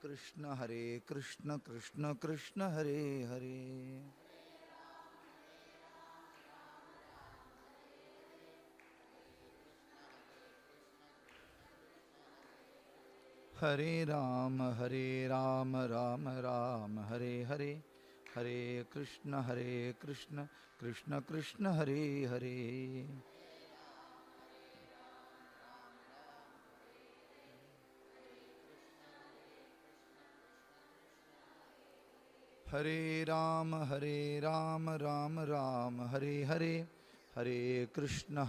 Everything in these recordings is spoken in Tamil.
कृष्ण कृष्ण कृष्ण हरे हरे। हरे राम राम राम हरे हरे। हरे कृष्ण कृष्ण कृष्ण हरे हरे। हरे राम राम राम हरे हरे। हरे कृष्ण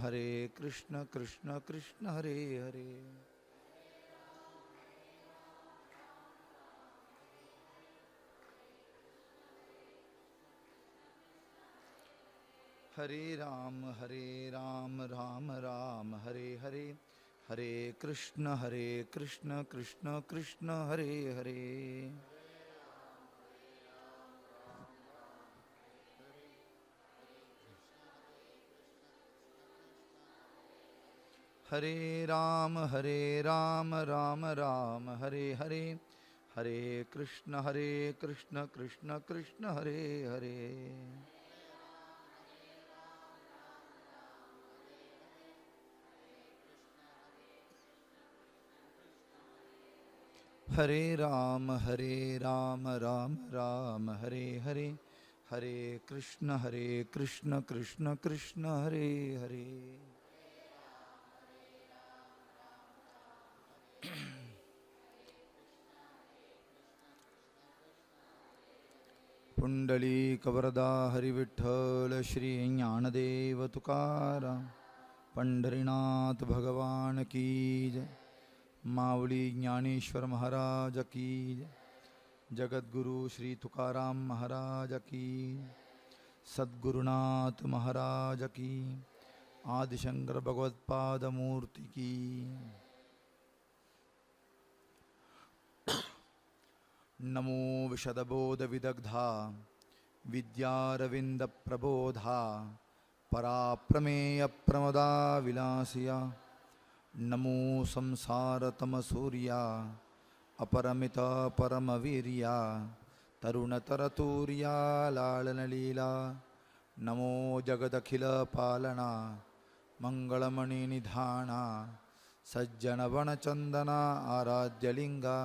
कृष्ण कृष्ण हरे हरे। हरे राम राम राम हरे हरे। हरे कृष्ण कृष्ण कृष्ण हरे हरे। हरे राम राम राम हरे हरे। हरे कृष्ण कृष्ण कृष्ण हरे हरे। हरे राम राम हरे हरे। हरे कृष्ण कृष्ण कृष्ण हरे हरे। पुंडलीकवरदा हरिविठ्ठल श्री ज्ञानदेव तुकाराम पंढरीनाथ भगवान की जय। मावली ज्ञानेश्वर महाराज की जय। जगद्गुरु श्री तुकाराम महाराज की, सद्गुरुनाथ महाराज की, आदिशंकर भगवत्पाद मूर्ति की। नमो विशदबोध विदग्धा विद्यारविंद प्रबोधा पराप्रमेय प्रमदा विलासिया। नमो संसार तम सूर्या अपरमित परमवीर्या तरुणतरतूर्या लालनलीला। नमो जगदखिल पालना मंगलमणि निधाना सज्जन वनचंदना आराध्यलिंगा।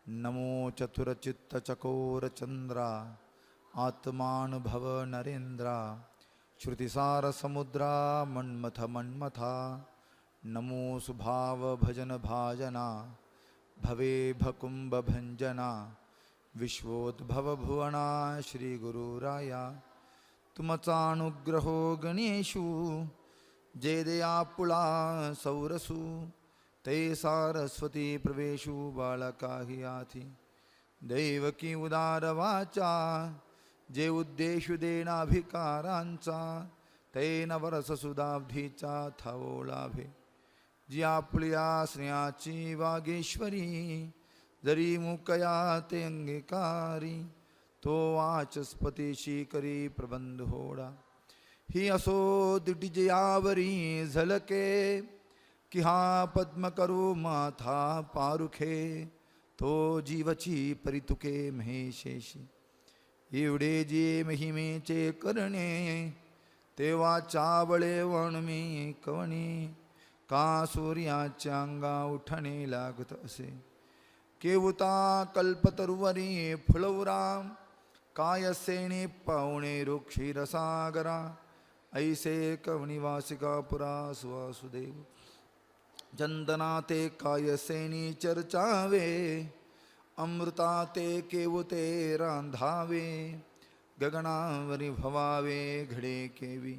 नमो चतुरचित्त चकोर चंद्रा आत्मानुभव नरेन्द्रा श्रुतिसार समुद्रा मन्मथ मन्मथा। नमो सुभाव भजन भाजना भवे भकुंभ भंजना विश्वोद्भव भुवना श्री गुरुराया। तुमचानुग्रहो गणेशु जेदया पुला सौरसु ते सारस्वती प्रवेशु बालकाहि आथि। दैवकी उदार वाचा जे उद्देशु देनाभिकारांचा ते नवरससुधाब्धीचा थावो लाभे। जी आपुल्या स्नेहाची वागेश्वरी जरी मुकया ते अंगीकारी तो वाचस्पतीशी करी प्रबंध होडा। ही असो दिटिजयावरी झलके कि हा पद्म करो माथा पारुखे तो जीवची परितुके महेशेशी। एवढे जे महिमेचे करणे तेव्हा चावळे वणमी कवणी का सूर्याच्या अंगा उठणे लागत असे। केवता कल्पतरुवरी फुलवरा काय सेने पावणे रुक्षी रसागरा ऐसे कवनिवासिका पुरा सुवासुदेव। चंदना ते काय सेनी चर्चावे अमृता ते केवते रांधावे गगनावरी भवावे घडे केवी।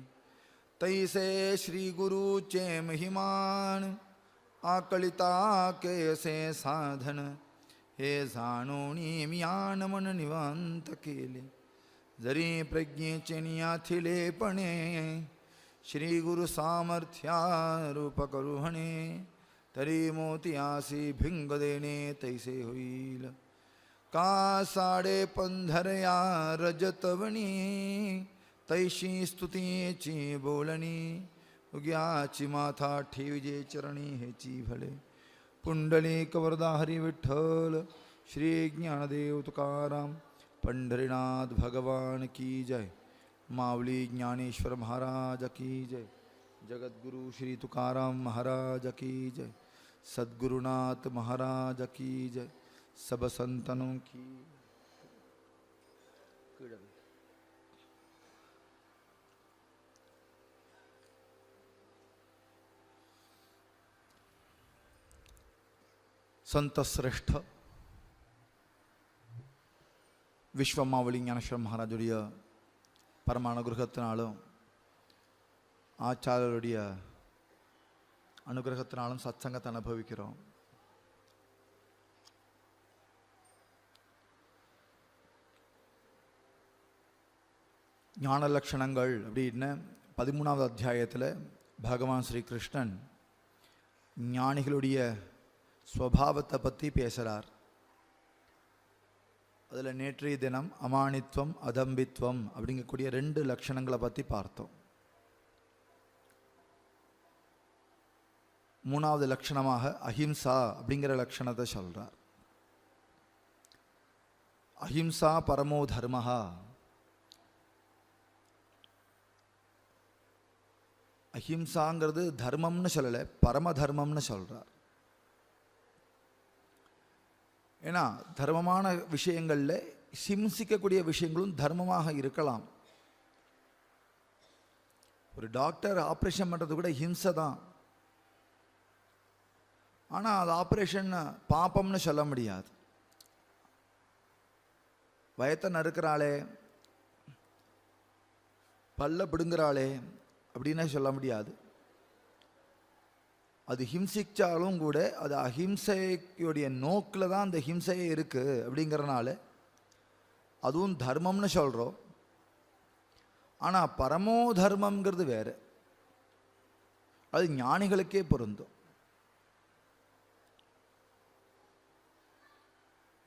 तैसे श्री गुरुचे महिमान आकलिता केसे साधन हे जाणोनी मियान मन निवांत केले। जरी प्रज्ञेचे नियाथिलेपणे श्री गुरु सामर्थ्या रूप करुहणे तरी मोतियासी भिंग देणे तैसे होईल। का साडे पंधरया रजतवणी तैशी स्तुतीची बोलणी उग्याची माथा ठेविजे चरणी हेची भले। पुंडलिक वरदा हरी विठ्ठल श्री ज्ञानदेव तुकाराम पंढरीनाथ भगवान की जय। मावली ज्ञानेश्वर महाराज की जय। जगतगुरु श्री तुकाराम महाराज की जय। सद्गुरुनाथ महाराज की जय। सब संतनों की। संत श्रेष्ठ விஸ்வமாவளி ஞானேஸ்வர மகாராஜுடைய பரம அனுகிரகத்தினாலும் ஆச்சாரியருடைய அனுகிரகத்தினாலும் சத்சங்கத்தை அனுபவிக்கிறோம். ஞான லட்சணங்கள் அப்படின்னு 13வது அத்தியாயத்தில் பகவான் ஸ்ரீ கிருஷ்ணன் ஞானிகளுடைய ஸ்வபாவத்தை பற்றி பேசுகிறார். அதில் நேற்றைய தினம் அமானித்வம் அதம்பித்வம் அப்படிங்கக்கூடிய 2 லட்சணங்களை பற்றி பார்த்தோம். 3வது லட்சணமாக அஹிம்சா அப்படிங்கிற லட்சணத்தை சொல்கிறார். அஹிம்சா பரமோ தர்மஹா. அஹிம்சாங்கிறது தர்மம்னு சொல்லலை, பரம தர்மம்னு சொல்கிறார். ஏன்னா தர்மமான விஷயங்களில் ஹிம்சிக்கக்கூடிய விஷயங்களும் தர்மமாக இருக்கலாம். ஒரு டாக்டர் ஆப்ரேஷன் பண்ணுறது கூட ஹிம்சை தான். ஆனால் அது ஆப்ரேஷன் பாப்பம்னு சொல்ல முடியாது. வயத்தை நறுக்கிறாளே, பல்ல பிடுங்குறாளே அப்படின்னு சொல்ல முடியாது. அது ஹிம்சிச்சாலும் கூட அது அஹிம்சையுடைய நோக்கில் தான் அந்த ஹிம்சையே இருக்குது. அப்படிங்கிறனால அதுவும் தர்மம்னு சொல்கிறோம். ஆனால் பரமோ தர்மங்கிறது வேறு. அது ஞானிகளுக்கே பொருந்தும்.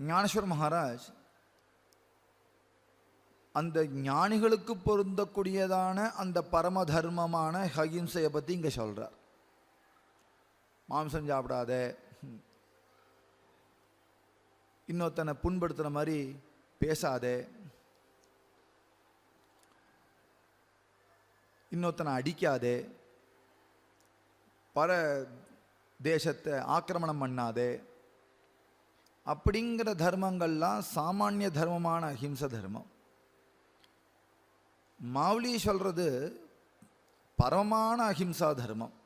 ஞானேஸ்வர மகாராஜ் அந்த ஞானிகளுக்கு பொருந்தக்கூடியதான அந்த பரம தர்மமான அஹிம்சையை பற்றி இங்கே சொல்கிறார். மாம்சம் சாப்பிடாத, இன்னொருத்தனை புண்படுத்துகிற மாதிரி பேசாதே, இன்னொருத்தனை அடிக்காதே, பர தேசத்தை ஆக்கிரமணம் பண்ணாதே, அப்படிங்கிற தர்மங்கள்லாம் சாமானிய தர்மமான அஹிம்சை தர்மம். மாவுலி சொல்கிறது பரமமான அஹிம்சா தர்மம்.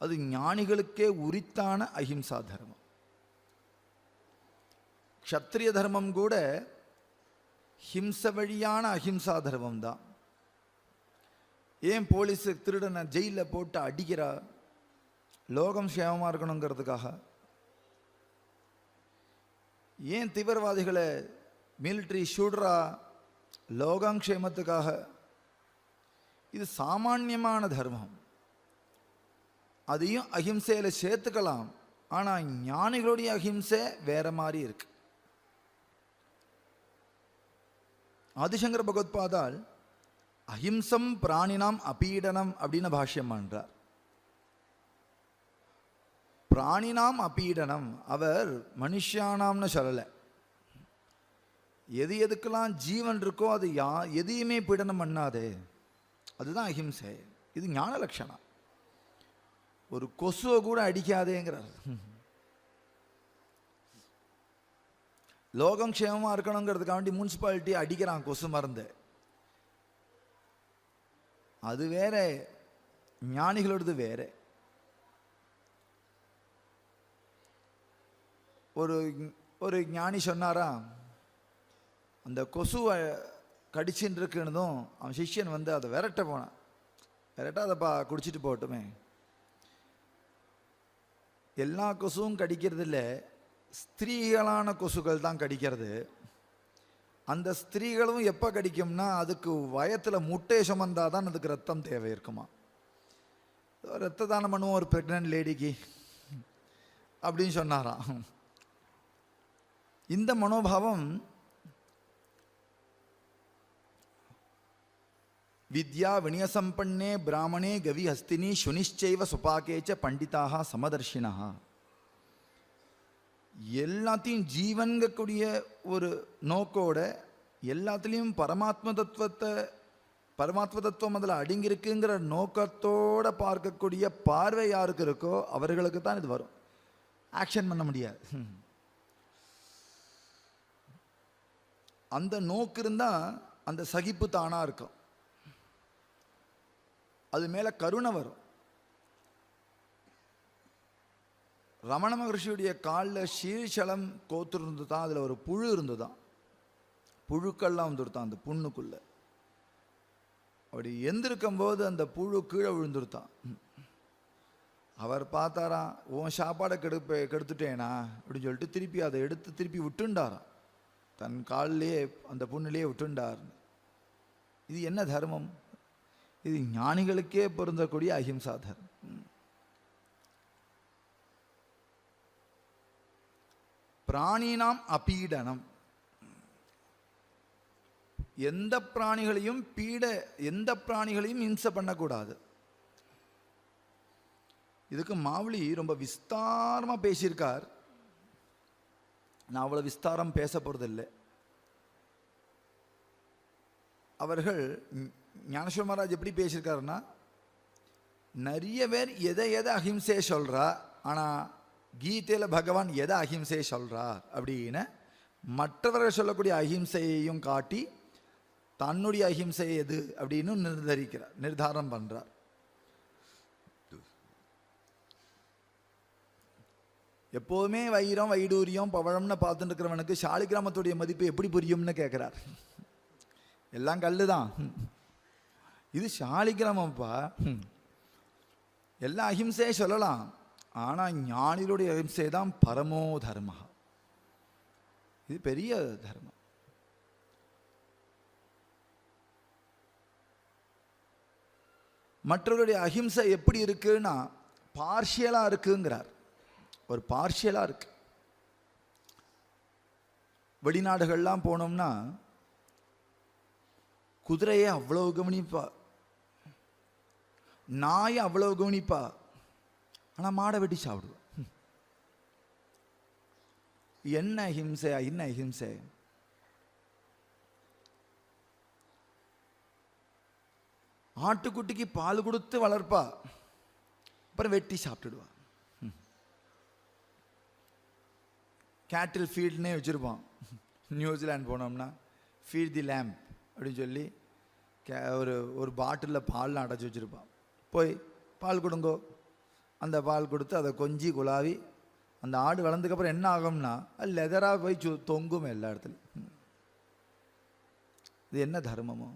அது ஞானிகளுக்கே உரித்தான அஹிம்சா தர்மம். க்ஷத்ரிய தர்மம் கூட ஹிம்ச வழியான அஹிம்சா தர்மம் தான். ஏன் போலீஸு திருடனை ஜெயிலில் போட்டு அடிக்கிறா? லோகம் சேமமாக இருக்கணுங்கிறதுக்காக. ஏன் தீவிரவாதிகளை மிலிட்ரி சுடுறா? லோகாங்ஷேமத்துக்காக. இது சாமானியமான தர்மம். அதையும் அஹிம்சையில் சேர்த்துக்கலாம். ஆனால் ஞானிகளுடைய அஹிம்சை வேற மாதிரி இருக்கு. ஆதிசங்கர பகவத்பாதால் அஹிம்சம் பிராணினாம் அபீடனம் அப்படின்னு பாஷ்யம் பண்றார். பிராணினாம் அபீடனம், அவர் மனுஷியானாம்னு சொல்லலை. எது எதுக்கெல்லாம் ஜீவன் இருக்கோ அது எதையுமே பீடனம் பண்ணாதே, அதுதான் அஹிம்சை. இது ஞான லட்சணம். ஒரு கொசுவை கூட அடிக்காதேங்கிறார். லோகம் க்ஷேமமாக இருக்கணுங்கிறதுக்காக வேண்டி முனிசிபாலிட்டி அடிக்கிறான் கொசு மருந்து. அது வேற, ஞானிகளோடது வேற. ஒரு ஞானி சொன்னாரா, அந்த கொசுவை கடிச்சின்னு இருக்குன்னதும் அவன் சிஷ்யன் வந்து அதை விரட்ட போனான். விரட்டாதப்பா, குடிச்சிட்டு போகட்டுமே. எல்லா கொசுவும் கடிக்கிறது இல்லை, ஸ்திரீகளான கொசுகள் தான் கடிக்கிறது. அந்த ஸ்திரீகளும் எப்போ கடிக்கும்னா அதுக்கு வயத்தில் முட்டை சுமந்தால் தான் அதுக்கு ரத்தம் தேவை இருக்குமா. ரத்த தானம் பண்ணுவோம் ஒரு ப்ரெக்னென்ட் லேடிக்கு அப்படின்னு சொன்னாராம். இந்த மனோபாவம் வித்யா வினயசம்பன்னே பிராமணே கவி ஹஸ்தினி சுனிச்சைவ சுபாகேச்ச பண்டிதாக சமதர்ஷினா. எல்லாத்தையும் ஜீவன்கக்கூடிய ஒரு நோக்கோட எல்லாத்துலேயும் பரமாத்ம தத்துவம் அதில் அடங்கியிருக்குங்கிற நோக்கத்தோட பார்க்கக்கூடிய பார்வை யாருக்கு இருக்கோ அவர்களுக்கு தான் இது வரும். ஆக்ஷன் பண்ண முடியாது. அந்த நோக்கு இருந்தால் அந்த சகிப்பு தானாக இருக்கும், அது மேலே கருணை வரும். ரமண மகர்ஷியுடைய காலில் சீழ்ச்சலம் கோத்துருந்து தான், அதில் ஒரு புழு இருந்து தான், புழுக்கள்லாம் வந்துருத்தான் அந்த புண்ணுக்குள்ள. அப்படி எந்திருக்கும் போது அந்த புழு கீழே விழுந்துருத்தான். அவர் பார்த்தாராம், உன் சாப்பாடை கெடுத்துட்டேனா அப்படின்னு சொல்லிட்டு திருப்பி அதை எடுத்து திருப்பி விட்டுண்டாராம், தன் காலிலேயே அந்த புண்ணிலேயே விட்டுண்டார். இது என்ன தர்மம்? இது ஞானிகளுக்கே பொருந்தக்கூடிய அஹிம்சா தர்மம். பிராணினாம் அபீடனம், எந்த பிராணிகளையும் எந்த பிராணிகளையும் இம்சை பண்ணக்கூடாது. இதுக்கு மாவுளி ரொம்ப விஸ்தாரமாக பேசியிருக்கார். நான் அவ்வளோ விஸ்தாரம் பேச போகிறதில்லை. அவர்கள் ஞானேஸ்வர மகாராஜ் எப்படி பேசியிருக்காருன்னா, நிறைய பேர் எதை அஹிம்சையை சொல்கிறா, ஆனால் கீதையில் பகவான் எதை அஹிம்சையை சொல்கிறார் அப்படின்னு மற்றவர்கள் சொல்லக்கூடிய அஹிம்சையையும் காட்டி தன்னுடைய அஹிம்சை எது அப்படின்னு நிர்தாரம் பண்ணுறார். எப்போதுமே வைரம் வைடூரியம் பவழம்னு பார்த்துட்டு இருக்கிறவனுக்கு சாலிகிராமத்துடைய மதிப்பு எப்படி புரியும்னு கேட்குறார். எல்லாம் கல்லு தான், இது சாலிகிராமப்பா. எல்லா அஹிம்சையை சொல்லலாம், ஆனால் ஞானிகளுடைய அஹிம்சை தான் பரமோ தர்ம. இது பெரிய தர்மம். மற்றவருடைய அஹிம்சை எப்படி இருக்குன்னா பார்ஷியலாக இருக்குங்கிறார். ஒரு பார்ஷியலாக இருக்கு. வெளிநாடுகள்லாம் போனோம்னா குதிரையை அவ்வளோ கவனிப்பா, நாயை அவ்வளோ கவனிப்பா, ஆனால் மாடை வெட்டி சாப்பிடுவா. என்ன அஹிம்சை? என்ன அஹிம்சை? ஆட்டுக்குட்டிக்கு பால் கொடுத்து வளர்ப்பா, அப்புறம் வெட்டி சாப்பிட்டுடுவா. கேட்டில் ஃபீல்ட்னே வச்சுருப்பான். நியூசிலாந்து போனோம்னா ஃபீட் தி லேம்ப் அப்படின்னு சொல்லி ஒரு பாட்டிலில் பால் அடைச்சி வச்சுருப்பான். போய் பால் கொடுங்கோ, அந்த பால் கொடுத்து அதை கொஞ்சி குழாவி அந்த ஆடு வளர்ந்ததுக்கப்புறம் என்ன ஆகும்னா அது லெதராக போய் தொங்கும் எல்லா இடத்துலையும். இது என்ன தர்மமோ?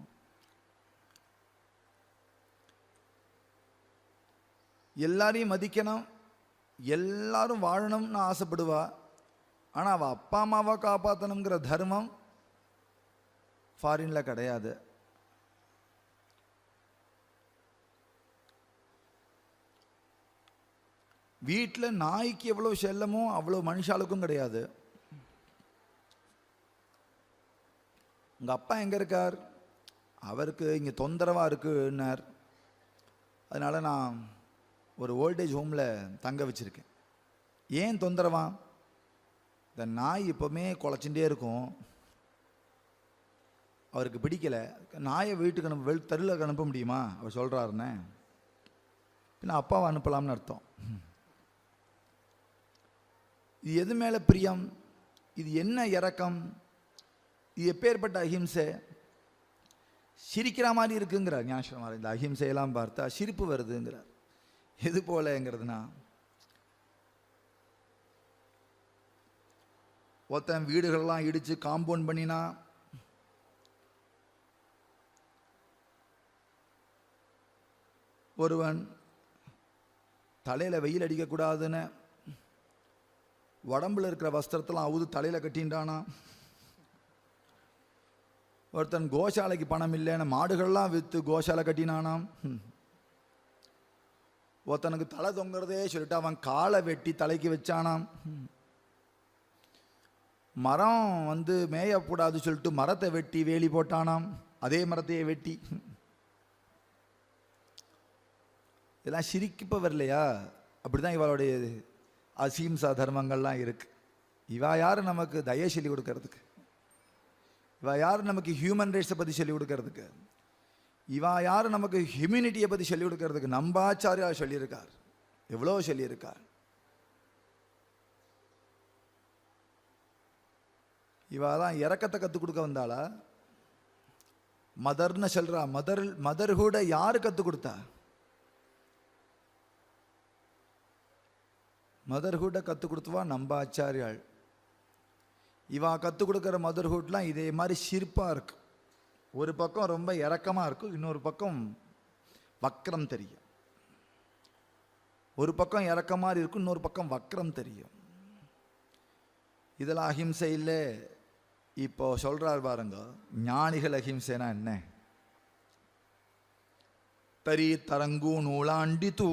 எல்லாரையும் மதிக்கணும், எல்லாரும் வாழணும்னு ஆசைப்படுவா, ஆனால் அவள் அப்பா அம்மாவை காப்பாற்றணுங்கிற தர்மம் ஃபாரின்ல கிடையாது. வீட்டில் நாய்க்கு எவ்வளோ செல்லமோ அவ்வளோ மனுஷாளுக்கும் கிடையாது. உங்கள் அப்பா எங்கே இருக்கார்? அவருக்கு இங்கே தொந்தரவாக இருக்குன்னார், அதனால் நான் ஒரு ஓல்டேஜ் ஹோமில் தங்க வச்சுருக்கேன். ஏன் தொந்தரவா? இந்த நாய் எப்போவுமே குலைச்சுட்டே இருக்கும், அவருக்கு பிடிக்கலை. நாயை வீட்டுக்கு தெருவில் அனுப்ப முடியுமா? அவர் சொல்கிறாருன்னு பின்ன அப்பாவை அனுப்பலாம்னு அர்த்தம். இது எது மேலே பிரியம்? இது என்ன இரக்கம்? இது எப்பேற்பட்ட அஹிம்சை? சிரிக்கிற மாதிரி இருக்குங்கிறார் ஞானேஸ்வர மகாராஜ். இந்த அஹிம்சையெல்லாம் பார்த்தா சிரிப்பு வருதுங்கிறார். எது போலங்கிறதுனா, ஒருத்தன் வீடுகள்லாம் இடித்து காம்பவுண்ட் பண்ணினா, ஒருவன் தலையில் வெயில் அடிக்கக்கூடாதுன்னு உடம்புல இருக்கிற வஸ்திரத்தெல்லாம் அவுது தலையில் கட்டின்றானா, ஒருத்தன் கோசாலைக்கு பணம் இல்லைன்னு மாடுகள்லாம் விற்று கோசாலை கட்டினானாம், ஒருத்தனுக்கு தலை தொங்குறதே சொல்லிட்டு அவன் காலை வெட்டி தலைக்கு வச்சானாம், மரம் மேயக்கூடாது சொல்லிட்டு மரத்தை வெட்டி வேலி போட்டானாம், அதே மரத்தையே வெட்டி. இதெல்லாம் சிரிக்கப்பவர் இல்லையா? அப்படிதான் இவளுடைய அஹிம்சா தர்மங்கள்லாம் இருக்கு. இவா யார் நமக்கு தயை சொல்லி கொடுக்கறதுக்கு? இவா யார் நமக்கு ஹியூமன் ரைட்ஸை பற்றி சொல்லி கொடுக்கறதுக்கு? இவா யார் நமக்கு ஹியூமனிட்டியை பற்றி சொல்லி கொடுக்கறதுக்கு? நம்பாச்சாரியா சொல்லியிருக்கார், எவ்வளோ சொல்லியிருக்கார். இவா தான் இறக்கத்தை கற்றுக் கொடுக்க வந்தாளா? மதர்னு சொல்றா. மதர்ஹுட யாரு கற்றுக் கொடுத்தா? மதர்ஹுட்டை கற்றுக் கொடுத்துவா நம்ம ஆச்சாரியாள். இவா கற்றுக் கொடுக்குற மதர்ஹுட்லாம் இதே மாதிரி சிரிப்பாக இருக்கு. ஒரு பக்கம் ரொம்ப இறக்கமாக இருக்கும், இன்னொரு பக்கம் வக்ரம் தெரியும். ஒரு பக்கம் இறக்க மாதிரி இருக்கும், இன்னொரு பக்கம் வக்ரம் தெரியும். இதெல்லாம் அஹிம்சை இல்லை. இப்போ சொல்றார் பாருங்க, ஞானிகள் அஹிம்சைனா என்ன? தரி தரங்கு நூலாண்டி தூ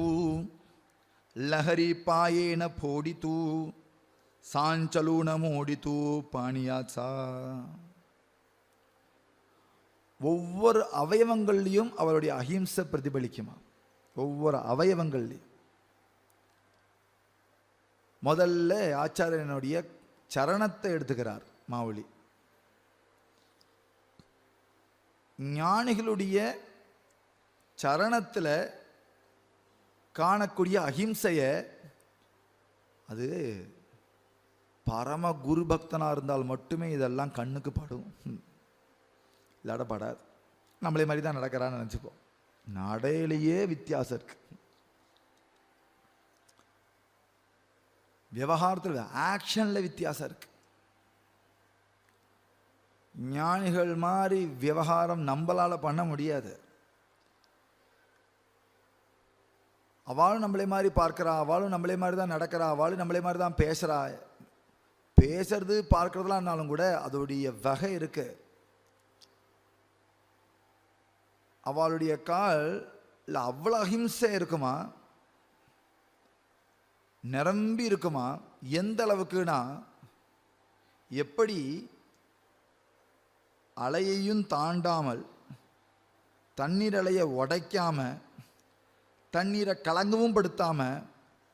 லஹரி பாயேன போடி தூ சாஞ்சலூன மோடி தூ பாணியாச்சா. ஒவ்வொரு அவயவங்கள்லையும் அவருடைய அஹிம்சை பிரதிபலிக்குமா? ஒவ்வொரு அவயவங்கள்லையும். முதல்ல ஆச்சாரியனுடைய சரணத்தை எடுத்துக்கிறார் மாவுளி. ஞானிகளுடைய சரணத்தில் காணக்கூடிய அஹிம்சைய, அது பரம குரு பக்தனாக இருந்தால் மட்டுமே இதெல்லாம் கண்ணுக்கு படும், இல்லாட படாது. நம்மளே மாதிரி தான் நடக்கிறான்னு நினச்சிப்போம். நடையிலேயே வித்தியாசம் இருக்கு. விவகாரத்தில் ஆக்ஷனில் வித்தியாசம் இருக்கு. ஞானிகள் மாதிரி விவகாரம் நம்மளால பண்ண முடியாது. அவளும் நம்மளே மாதிரி பார்க்கிறா, அவளும் நம்மளே மாதிரி தான் நடக்கிறா, அவளும் நம்மளே மாதிரி தான் பேசுறா. பேசுறது பார்க்கறதுலாம் இருந்தாலும் கூட அதோடைய வகை இருக்கு. அவளுடைய கால் அவ்வளோ அஹிம்சை இருக்குமா, நிரம்பி இருக்குமா. எந்த அளவுக்குனா, எப்படி அலையையும் தாண்டாமல் தண்ணீர் அலையை உடைக்காம தண்ணீரை கலங்கவும் படுத்தாம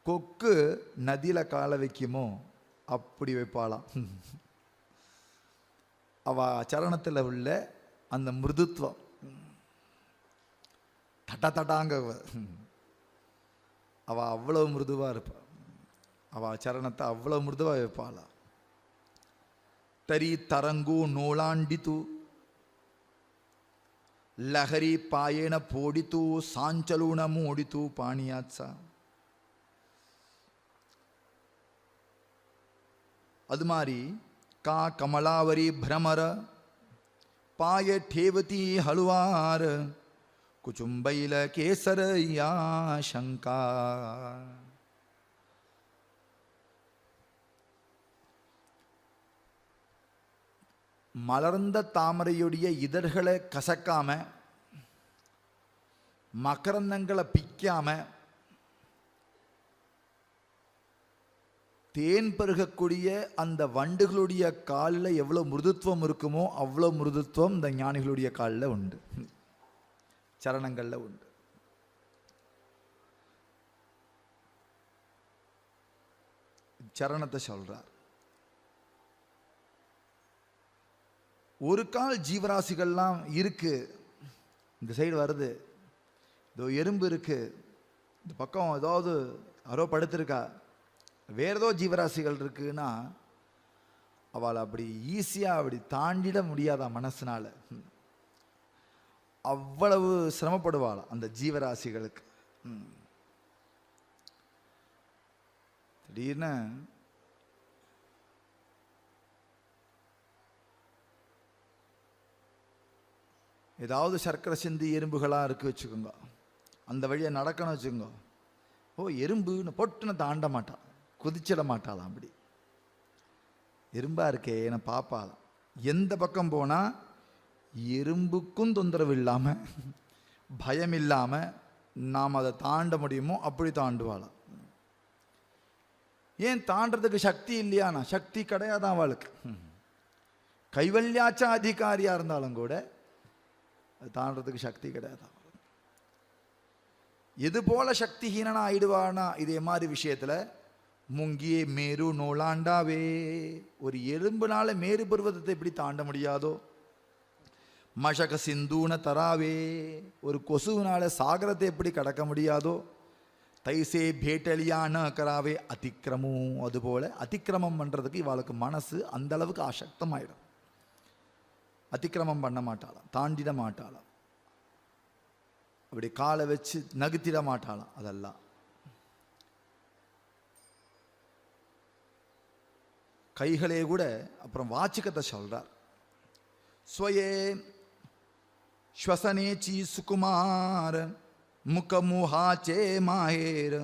கொக்கு நதியில கால வைக்குமோ அப்படி வைப்பாளாம். அவ சரணத்தில் உள்ள அந்த மிருதுத்துவம், தட்ட தட்டாங்க, அவ அவ்வளவு மிருதுவா இருப்பா. அவ சரணத்தை அவ்வளவு மிருதுவா வைப்பாளா. தரி தரங்கு நூலாண்டித்து லஹரி பாயேன போடித்து சாஞ்சலூன மூடித்து பாணியாச்சா. அது மாதிரி கா கமலாவரி பிரமர பாய ठेवती हलवार कुचुंबैल केसर या शंका. மலர்ந்த தாமரையுடைய இதழ்களை கசக்காம மகரந்தங்களை பிக்காம தேன் பருகக்கூடிய அந்த வண்டுகளுடைய காலில் எவ்வளோ மிருதுத்துவம் இருக்குமோ அவ்வளோ மிருதுத்துவம் இந்த ஞானிகளுடைய காலில் உண்டு, சரணங்களில் உண்டு. சரணத்தை சொல்றார். ஒரு கால் ஜீவராசிகள்லாம் இருக்கு, இந்த சைடு வருது, இதோ எறும்பு இருக்கு, இந்த பக்கம் ஏதாவது யாரோ படுத்திருக்கா, வேற ஏதோ ஜீவராசிகள் இருக்குன்னா அவளை அப்படி ஈஸியாக அப்படி தாண்டிட முடியாதா மனசுனால. அவ்வளவு சிரமப்படுவாள் அந்த ஜீவராசிகளுக்கு. திடீர்னு ஏதாவது சர்க்கரை சிந்தி எறும்புகளாக இருக்கு வச்சுக்கோங்க, அந்த வழியை நடக்கணும் வச்சுக்கோங்க. ஓ எறும்புன்னு பொட்டுன்னு தாண்ட மாட்டான், குதிச்சிட மாட்டாளாம். அப்படி எறும்பா இருக்கே என பாப்பாளாம். எந்த பக்கம் போனால் எறும்புக்கும் தொந்தரவு இல்லாமல் பயம் இல்லாமல் நாம் அதை தாண்ட முடியுமோ அப்படி தாண்டுவாளாம். ஏன் தாண்டறதுக்கு சக்தி இல்லையானா? சக்தி கிடையாதான் அவளுக்கு. கைவல்யாச்ச அதிகாரியாக இருந்தாலும் கூட தாண்டறதுக்கு சக்தி கிடையாது. எது போல சக்திஹீனனா ஆயிடுவானா இதே மாதிரி விஷயத்தில் முங்கியே மேரு நோலாண்டாவே, ஒரு எறும்புனால மேரு பர்வதத்தை எப்படி தாண்ட முடியாதோ, மஷக சிந்தூன தராவே, ஒரு கொசுவினால சாகரத்தை எப்படி கடக்க முடியாதோ, தைசே பேட்டலியான கராவே அதிக்கிரமும், அதுபோல அதிக்கிரமம் பண்ணுறதுக்கு இவாளுக்கு மனசு அந்த அளவுக்கு அசக்தமாயிடும். அதிக்கிரமம் பண்ண மாட்டாளாம், தாண்டிட மாட்டாளாம், அப்படி காலை வச்சு நகுத்திட மாட்டாளாம். அதெல்லாம் கைகளே கூட. அப்புறம் வாச்சிக்கத்தை சொல்றார், ஸ்வயே ஸ்வசனே சி சுகுமார முகமுஹாச்சே மாஹேர்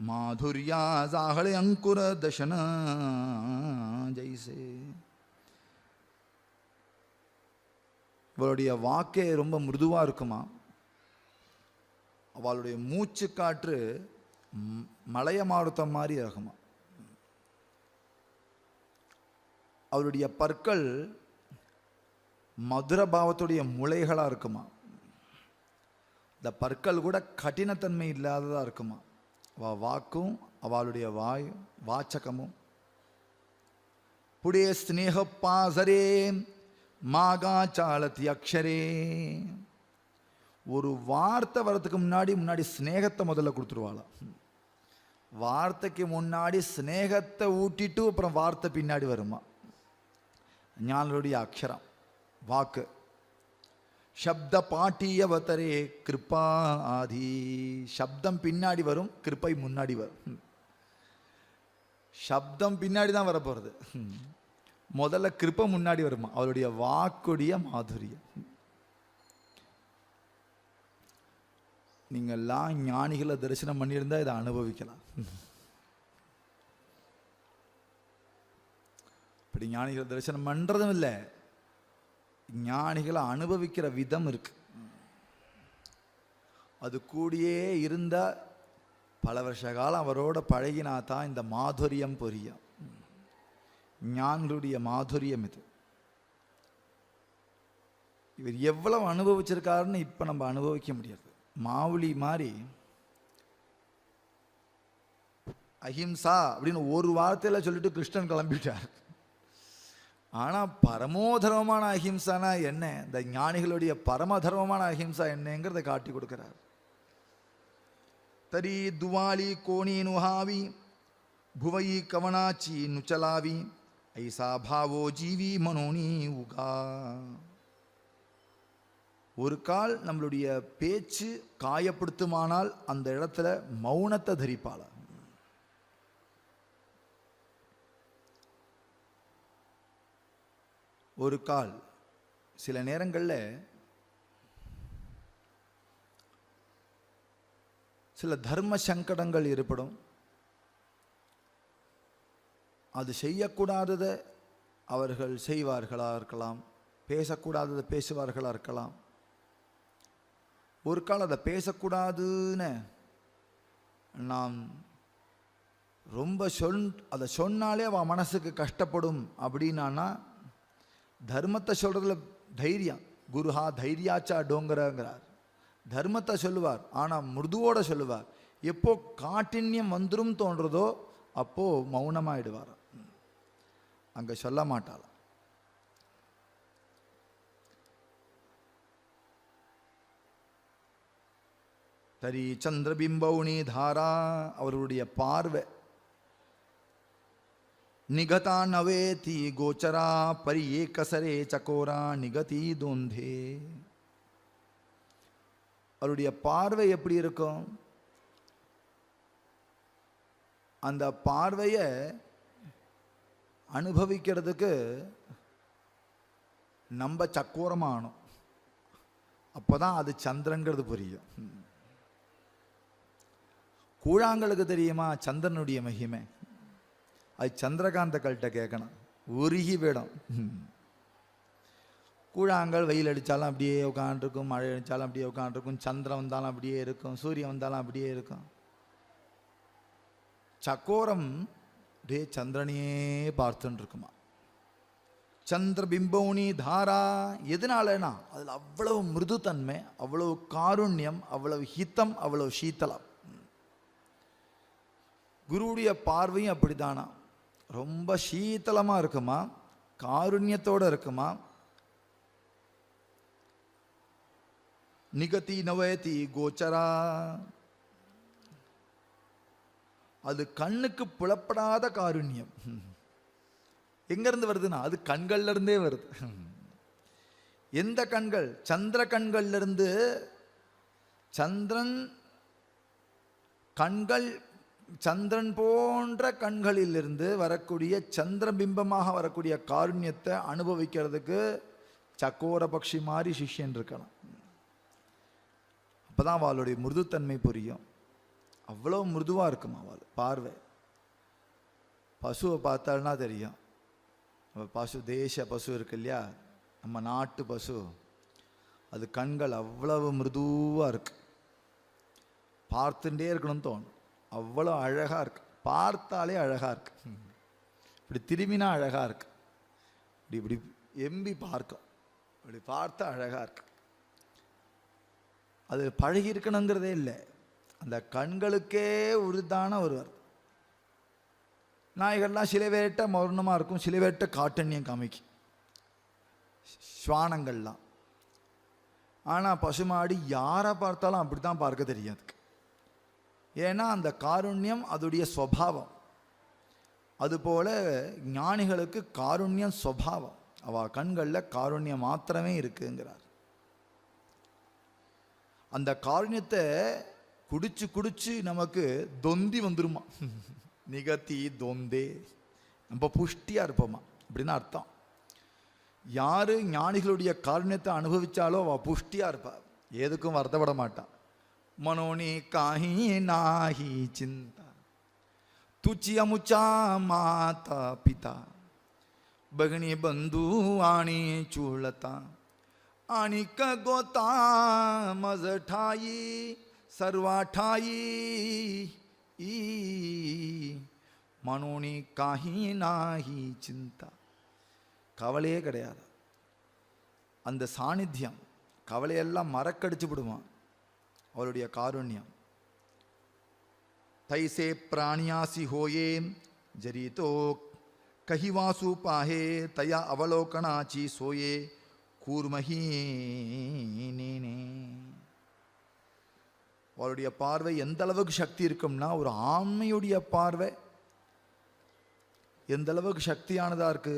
மாதுர்யா ஜாஹளே அங்குர தஷன ஜெய்சே. இவளுடைய வாக்கே ரொம்ப மிருதுவா இருக்குமா, அவளுடைய மூச்சு காற்று மலைய மாருத்தம் மாதிரி இருக்குமா, அவருடைய பற்கள் மதுர பாவத்துடைய முளைகளா இருக்குமா, இந்த பற்கள் கூட கடினத்தன்மை இல்லாததா இருக்குமா. வாக்கும் அவளுடைய வாய் வாச்சகமும் புடே ஸ்னேக பாசரே மாகா சாலத்தி அக்ஷரே. ஒரு வார்த்தை வரத்துக்கு முன்னாடி ஸ்னேகத்தை முதல்ல கொடுத்துருவாளாம். வார்த்தைக்கு முன்னாடி ஸ்னேகத்தை ஊட்டிட்டு அப்புறம் வார்த்தை பின்னாடி வருமா. ஞானுடைய அக்ஷரம் வாக்கு. சப்த பாட்டியவதரே கிருப்பா ஆதி, சப்தம் பின்னாடி வரும், கிருப்பை முன்னாடி வரும். சப்தம் பின்னாடி தான் வரப்போறது, முதல்ல கிருப்பை முன்னாடி வருமா. அவருடைய வாக்குடைய மாதுரியம். நீங்கள்லாம் ஞானிகளை தரிசனம் பண்ணியிருந்தா இதை அனுபவிக்கலாம். இப்படி ஞானிகளை தரிசனம் பண்றதும் இல்லை, ஞானிகளை அனுபவிக்கிற விதம் இருக்கு. அது கூடியே இருந்த பல வருஷ காலம் அவரோட பழகினா தான் இந்த மாதுரியம் புரியும். ஞானிகளுடைய மாதுரியம் இது. இவர் எவ்வளவு அனுபவிச்சிருக்காருன்னு இப்ப நம்ம அனுபவிக்க முடியாது. மாவுளி மாதிரி அஹிம்சா அப்படின்னு ஒரு வார்த்தையில சொல்லிட்டு கிருஷ்ணன் கிளம்பிட்டார். ஆனா பரமோதர்மமான அஹிம்சானா என்ன, இந்த ஞானிகளுடைய பரமதர்மமான அஹிம்சா என்னங்கிறத காட்டி கொடுக்கிறார். தரி துவாலி கோணி நுஹாவி புவை கவனாச்சி நுச்சலாவி ஐசா பாவோ ஜீவி மனோனி உகா. ஒரு கால் நம்மளுடைய பேச்சு காயப்படுத்துமானால் அந்த இடத்துல மௌனத்தை தரிப்பாள. ஒரு கால் சில நேரங்களில் சில தர்ம சங்கடங்கள் ஏற்படும். அது செய்யக்கூடாததை அவர்கள் செய்வார்களா இருக்கலாம், பேசக்கூடாததை பேசுவார்களா இருக்கலாம். ஒரு கால் அதை பேசக்கூடாதுன்னு நாம் ரொம்ப அதை சொன்னாலே அவன் மனசுக்கு கஷ்டப்படும் அப்படின்னா தர்மத்தை சொல்றதுல தைரியம். குருஹா தைரியாச்சா டோங்கரங்கிறார். தர்மத்தை சொல்லுவார், ஆனால் மிருதுவோட சொல்லுவார். எப்போ காட்டின்யம் வந்துரும் தோன்றதோ அப்போ மௌனமாயிடுவார், அங்க சொல்ல மாட்டாள். தரி சந்திரபிம்பௌனி தாரா, அவருடைய பார்வை நிகதா நவேதி கோச்சரா பரி ஏகசரே சகோரா நிகதி தோந்தே. அவருடைய பார்வை எப்படி இருக்கும், அந்த பார்வையை அனுபவிக்கிறதுக்கு நம்ம சக்கோரமானோம், அப்போதான் அது சந்திரங்கிறது புரியும். கூழாங்களுக்கு தெரியுமா சந்திரனுடைய மகிமை, அது சந்திரகாந்த கல்கிட்ட கேட்கணும், உருகி விடும். கூழாங்கல் வெயில் அடித்தாலும் அப்படியே உட்காந்துருக்கும், மழை அடித்தாலும் அப்படியே உட்காந்துருக்கும், சந்திரன் வந்தாலும் அப்படியே இருக்கும், சூரியன் வந்தாலும் அப்படியே இருக்கும். சக்கோரம் அப்படியே சந்திரனையே பார்த்துட்டு இருக்குமா. சந்திர பிம்பௌனி தாரா எதனாலனா அதில் அவ்வளவு மிருதுத்தன்மை, அவ்வளவு காருண்யம், அவ்வளவு ஹிதம், அவ்வளவு சீத்தலம். குருவுடைய பார்வையும் அப்படித்தானா, ரொம்ப சீத்தளமாக இருக்குமா, காருண்யத்தோடு இருக்குமா. நிகதி நவயதி கோச்சரா, அது கண்ணுக்கு புலப்படாத காருண்யம். எங்கிருந்து வருதுன்னா அது கண்கள்ல இருந்தே வருது. எந்த கண்கள்? சந்திர கண்கள்ல இருந்து. சந்திரன் கண்கள், சந்திரன் போன்ற கண்களிலிருந்து வரக்கூடிய சந்திர பிம்பமாக வரக்கூடிய காருண்யத்தை அனுபவிக்கிறதுக்கு சக்கோர பக்ஷி மாதிரி சிஷ்யன் இருக்கணும். அப்பதான் அவளுடைய மிருதுத்தன்மை புரியும். அவ்வளோ மிருதுவாக இருக்குமா அவள் பார்வை. பசுவை பார்த்தால்னா தெரியும். பசு, தேச பசு இருக்கு இல்லையா, நம்ம நாட்டு பசு, அது கண்கள் அவ்வளவு மிருதுவாக இருக்கு. பார்த்துட்டே இருக்கணும்னு தோணும். அவ்வளோ அழகாக இருக்கு. பார்த்தாலே அழகாக இருக்கு. இப்படி திரும்பினா அழகாக இருக்கு. இப்படி இப்படி எம்பி பார்க்கும். இப்படி பார்த்தா அழகாக இருக்கு. அது பழகி இருக்கணுங்கிறதே இல்லை. அந்த கண்களுக்கே உறுதான ஒருவர். நாய்கள்லாம் சில பேர்கிட்ட மௌனமாக இருக்கும், சில பேர்கிட்ட காட்டண்யம் காமிக்கும், ஸ்வானங்கள்லாம். ஆனால் பசுமாடி யாரை பார்த்தாலும் அப்படி தான் பார்க்க தெரியும் அதுக்கு. ஏன்னா அந்த காருண்யம் அதோடைய ஸ்வபாவம். அதுபோல ஞானிகளுக்கு காருண்யம் ஸ்வபாவம். அவள் கண்களில் காருண்யம் மாத்திரமே இருக்குங்கிறார். அந்த காருண்யத்தை குடிச்சு குடிச்சு நமக்கு தொந்தி வந்துருமா. நிகத்தி தொந்தே, நம்ம புஷ்டியாக இருப்போமா அப்படின்னு அர்த்தம். யார் ஞானிகளுடைய காருண்யத்தை அனுபவிச்சாலோ அவள் புஷ்டியாக இருப்பா, எதுக்கும் வருத்தப்பட மாட்டான். மனோனி காஹி நாஹி சிந்தா, துச்சி அமுச்சா மாதா பிதா, பகினி பந்து ஆணி சூழத்தா, ஆணிக்க கோத்தா மஜठाई सर्वाठाई, மனோனி காஹி நாஹி சிந்தா. கவலையே கிடையாது. அந்த சாநித்தியம் கவலையெல்லாம் மறக்கடிச்சு விடுவான் அவருடைய காருண்யம். தைசே பிராணியாசி ஹோயே ஜரீதோ கஹிவாசு பாஹே தயா அவலோகனாச்சி சோயே கூர்மஹி நீனே. அவருடைய பார்வை எந்த அளவுக்கு சக்தி இருக்கும்னா, ஒரு ஆண்மையுடைய பார்வை எந்த அளவுக்கு சக்தியானதா இருக்கு.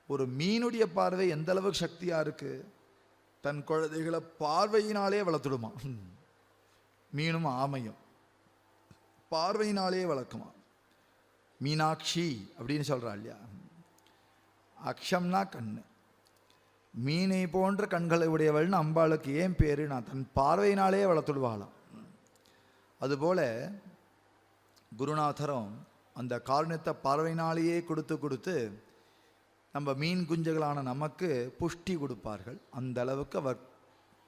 ஒரு மீனுடைய பார்வை எந்த அளவுக்கு சக்தியா இருக்கு. தன் குழந்தைகளை பார்வையினாலே வளர்த்துடுமா. மீனும் ஆமையும் பார்வையினாலே வளர்க்குமா. மீனாட்சி அப்படின்னு சொல்றா இல்லையா, அக்ஷம்னா கண்ணு. மீனை போன்ற கண்களை உடையவள்னு அம்பாளுக்கு ஏன் பேரு? நான் தன் பார்வையினாலே வளர்த்துடுவாளாம். அதுபோல குருநாதரும் அந்த காருண்யத்தை பார்வையினாலேயே கொடுத்து கொடுத்து நம்ம மீன் குஞ்சுகளான நமக்கு புஷ்டி கொடுப்பார்கள். அந்த அளவுக்கு அவர்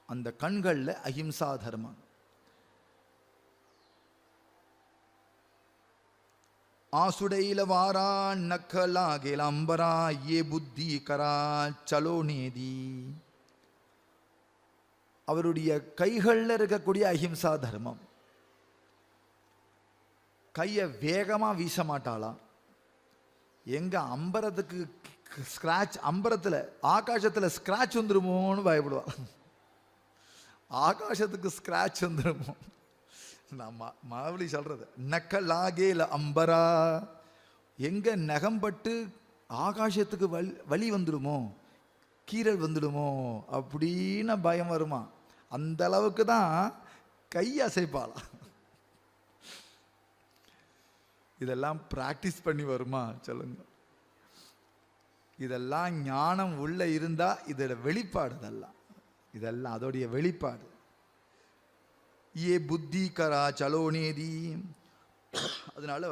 அந்த கண்களில் அஹிம்சா தர்மம். ஆசுடையில வாரா நக்கலாகேல அம்பரா ஏ புத்தி கரா சலோ நேதி. அவருடைய கைகளில் இருக்கக்கூடிய அஹிம்சா தர்மம். கையை வேகமாக வீச மாட்டாளாம். எங்க அம்பரத்துக்கு ஸ்கிராச், அம்பரத்தில் ஆகாசத்தில் ஸ்கிராச் வந்துருமோன்னு பயப்படுவா. ஆகாசத்துக்கு ஸ்கிராச் வந்துருமோ. நான் மாவளி சொல்றது, நக்கலாகேல அம்பரா, எங்க நகம்பட்டு ஆகாசத்துக்கு வலி வந்துடுமோ, கீரல் வந்துடுமோ அப்படின்னு பயம் வருமா. அந்த அளவுக்கு தான் கை அசைப்பாளா. இதெல்லாம் பிராக்டிஸ் பண்ணி வருமா சொல்லுங்க. இதெல்லாம் ஞானம் உள்ள இருந்தா இதோட வெளிப்பாடு. இதெல்லாம் அதோடைய வெளிப்பாடு. ஏ புத்தி கரா சலோ நேதி. அதனால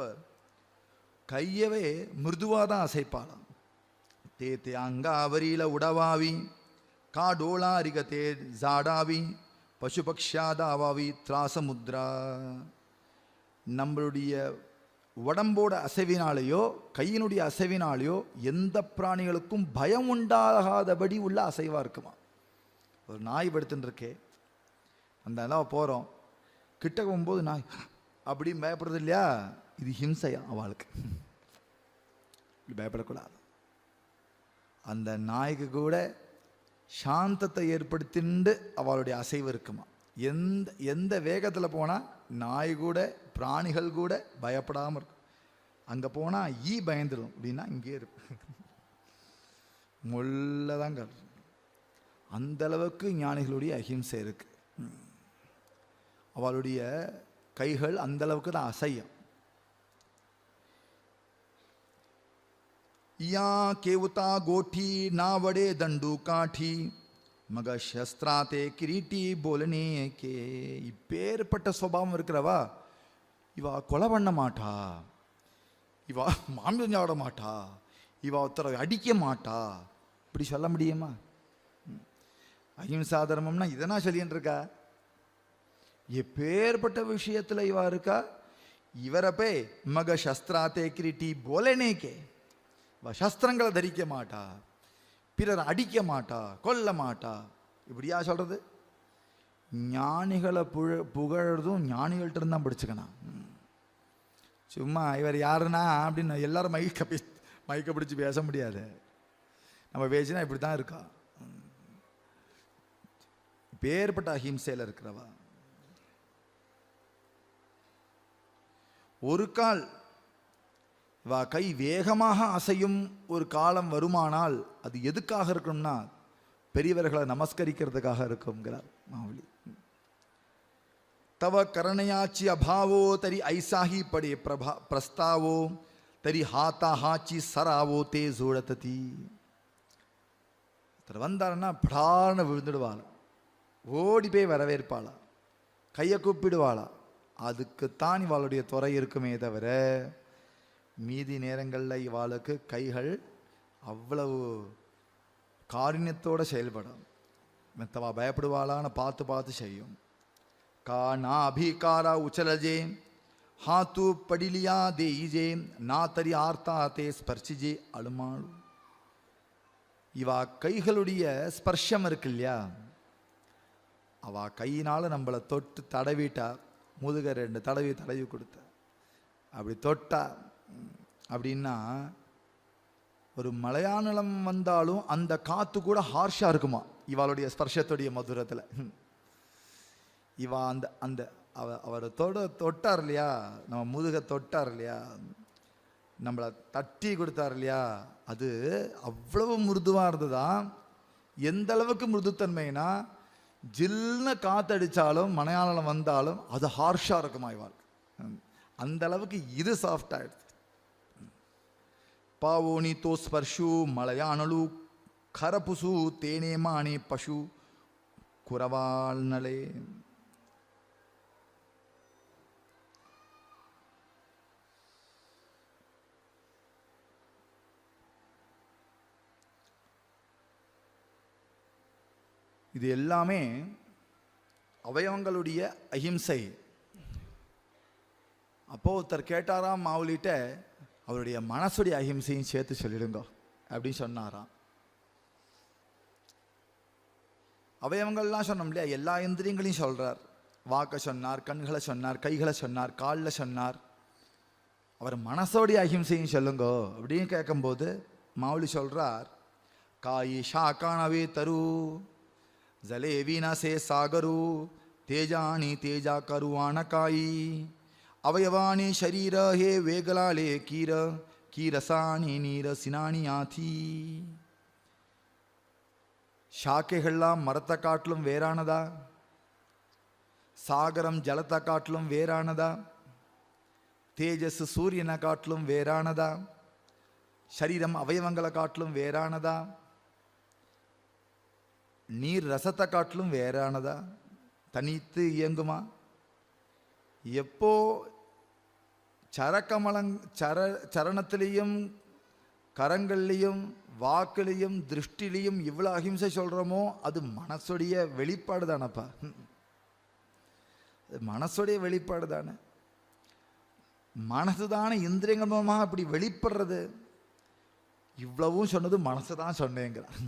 கையவே மிருதுவாக தான் அசைப்பாளாம். தே தே அங்காவரியில உடவாவி காடோளா அரிகத்தே ஜாடாவி பசுபக்ஷாதாவாவி திராசமுத்ரா. நம்மளுடைய உடம்போட அசைவினாலேயோ கையினுடைய அசைவினாலேயோ எந்த பிராணிகளுக்கும் பயம் உண்டாகாதபடி உள்ள அசைவா இருக்குமா. ஒரு நாய் படுத்துன்னு இருக்கே, அந்த அளவு போகிறோம், கிட்ட போகும்போது நாய் அப்படின்னு பயப்படுறது இல்லையா, இது ஹிம்சையா அவளுக்கு. பயப்படக்கூடாது. அந்த நாய்க்கு கூட சாந்தத்தை ஏற்படுத்திண்டு அவளுடைய அசைவு இருக்குமா. எந்த வேகத்தில் போனால் நாய் கூட பிராணிகள் கூட பயப்படாமல் இருக்கும். அங்கே போனால் பயந்துடும் அப்படின்னா இங்கே இருக்கும், முள்ளதாங்க. அந்த அளவுக்கு ஞானிகளுடைய அஹிம்சை இருக்கு. அவளுடைய கைகள் அந்த அளவுக்கு தான் அசையும். யா கேவுதா கோட்டி நாவடே தண்டு காட்டி மக சஸ்திராத்தே கிரீட்டி போலனே கே. இப்பேற்பட்ட சுபாவம் இருக்கிறவா இவா கொலை பண்ண மாட்டா, இவா மாமியம் சாப்பிட மாட்டா, இவா ஒருத்தரை அடிக்க மாட்டா, இப்படி சொல்ல முடியுமா? அஹிம்சா தர்மம்னா இதனா சொல்லின்னு இருக்கா? எப்பேற்பட்ட விஷயத்துல இவா இருக்கா. இவரை போய் மக சஸ்திராத்தே கிரீட்டி போலனேக்கே, சஸ்திரங்களை தரிக்க மாட்டா, பிறர் அடிக்க மாட்டா, கொல்ல மாட்டா, இப்படியா சொல்றது? ஞானிகளை புகழறதும் ஞானிகள்கிட்ட இருந்து தான் பிடிச்சுக்கணும். சும்மா இவர் யாருன்னா அப்படின்னு எல்லாரும் மைக்க பிடிச்சி பேச முடியாது. நம்ம பேசினா இப்படி தான் இருக்கா. பேர்பட்ட அஹிம்சையில் இருக்கிறவா. ஒரு கால் வா கை வேகமாக அசையும் ஒரு காலம் வருமானால் அது எதுக்காக இருக்கும்னா பெரியவர்களை நமஸ்கரிக்கிறதுக்காக இருக்குங்கிறார் மாவுலி. தவ கரணையாச்சி அபாவோ தரி ஐசாஹி படே பிரஸ்தாவோ தரி ஹாத்தா ஹாச்சி சராவோ தே ஜோடத்ததி. வந்தாருன்னா படார்னு விழுந்துடுவாள், ஓடி போய் வரவேற்பாளா, கையை கூப்பிடுவாளா. அதுக்குத்தான் இவாளுடைய துறை இருக்குமே தவிர மீதி நேரங்களில் இவாளுக்கு கைகள் அவ்வளவு காரிணியத்தோடு செயல்படும். மெத்தவா பயப்படுவாளான்னு பார்த்து பார்த்து செய்யும். கா நா அபிகாரா உச்சலஜே ஹாத்து படிலியா தேயிஜே நா தரி ஆர்த்தா தே ஸ்பர்சிஜே அழுமாள். இவா கைகளுடைய ஸ்பர்ஷம் இருக்கு இல்லையா, அவ கையினால் நம்மளை தொட்டு தடவிட்டா, முதுக 2 தடவி கொடுத்த அப்படி தொட்டா அப்படின்னா ஒரு மலையாளம் வந்தாலும் அந்த காத்து கூட ஹார்ஷா இருக்குமா இவளுடைய ஸ்பர்ஷத்துடைய மதுரத்தில். இவா அந்த அந்த அவர் தொட்டார் இல்லையா, நம்ம முதுக தொட்டார் இல்லையா, நம்மளை தட்டி கொடுத்தார் இல்லையா, அது அவ்வளவு மிருதுவாக இருந்ததுதான். எந்த அளவுக்கு மிருதுத்தன்மைனா ஜில்னு காத்தடிச்சாலும் மலையாளம் வந்தாலும் அது ஹார்ஷா இருக்குமா இவாள். அந்த அளவுக்கு இது சாஃப்ட் ஆயிடுச்சு. பாவோனி தோ ஸ்பர்ஷு மலையானலு கரபுசு தேனே மானே பசு குரவாள்னலே. இது எல்லாமே அவயவங்களுடைய அஹிம்சை. அப்போ ஒருத்தர் கேட்டாராம் மாவுலிட்ட, அவருடைய மனசுடைய அஹிம்சையும் சேர்த்து சொல்லிடுங்க அப்படின்னு சொன்னாராம். அவயவங்கள்லாம் சொன்னோம் இல்லையா, எல்லா இந்திரியங்களையும் சொல்றார். வாக்கை சொன்னார், கண்களை சொன்னார், கைகளை சொன்னார், காலில் சொன்னார். அவர் மனசோடைய அஹிம்சையும் சொல்லுங்க அப்படின்னு கேட்கும்போது மாவுலி சொல்றார், காயி ஷாக்கானவே தரு ஜலே வீணாசே சாகரு தேஜானி தேஜா கருவான காயி அவயவானி ஷரீர ஹே வேகலாலே கீர கீரசானி நீர சினானி ஆதி. ஷாக்கைகள்லாம் மரத்தை காட்டிலும் வேறானதா, சாகரம் ஜலத்தை காட்டிலும் வேறானதா, தேஜஸ் சூரியனை காட்டிலும் வேறானதா, சரீரம் அவயவங்களை காட்டிலும் வேறானதா, நீர் ரசத்தை காட்டிலும் வேறானதா, தனித்து இயங்குமா? எப்போ சரணத்திலையும் கரங்கள்லையும் வாக்குலையும் திருஷ்டிலையும் இவ்வளோ அஹிம்சை சொல்கிறோமோ அது மனசுடைய வெளிப்பாடு தானப்பா. மனசுடைய வெளிப்பாடு தானே. மனசு தானே இந்திரியங்கள் மூலமாக அப்படி வெளிப்படுறது. இவ்வளவும் சொன்னது மனசு தான் சொன்னேங்கிறார்.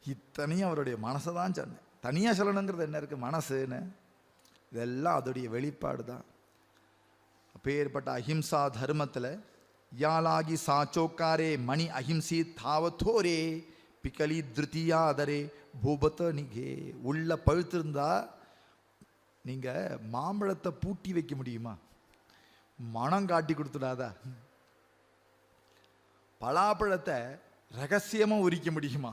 இத்தனையும் அவருடைய மனசை தான் சொன்னேன். தனியாக சொல்லணுங்கிறது என்ன இருக்குது மனசுன்னு, இதெல்லாம் அதோடைய வெளிப்பாடு தான். அப்பேற்பட்ட அஹிம்சா தர்மத்தில் யாலாகி சாச்சோக்காரே மணி அஹிம்சி தாவத்தோரே பிக்கலி திருத்தியாதரே பூபத்த நிகே. உள்ள பழுத்திருந்தா நீங்க மாம்பழத்தை பூட்டி வைக்க முடியுமா? மனம் காட்டி கொடுத்துடாதா? பலாப்பழத்தை ரகசியமா உரிக்க முடியுமா?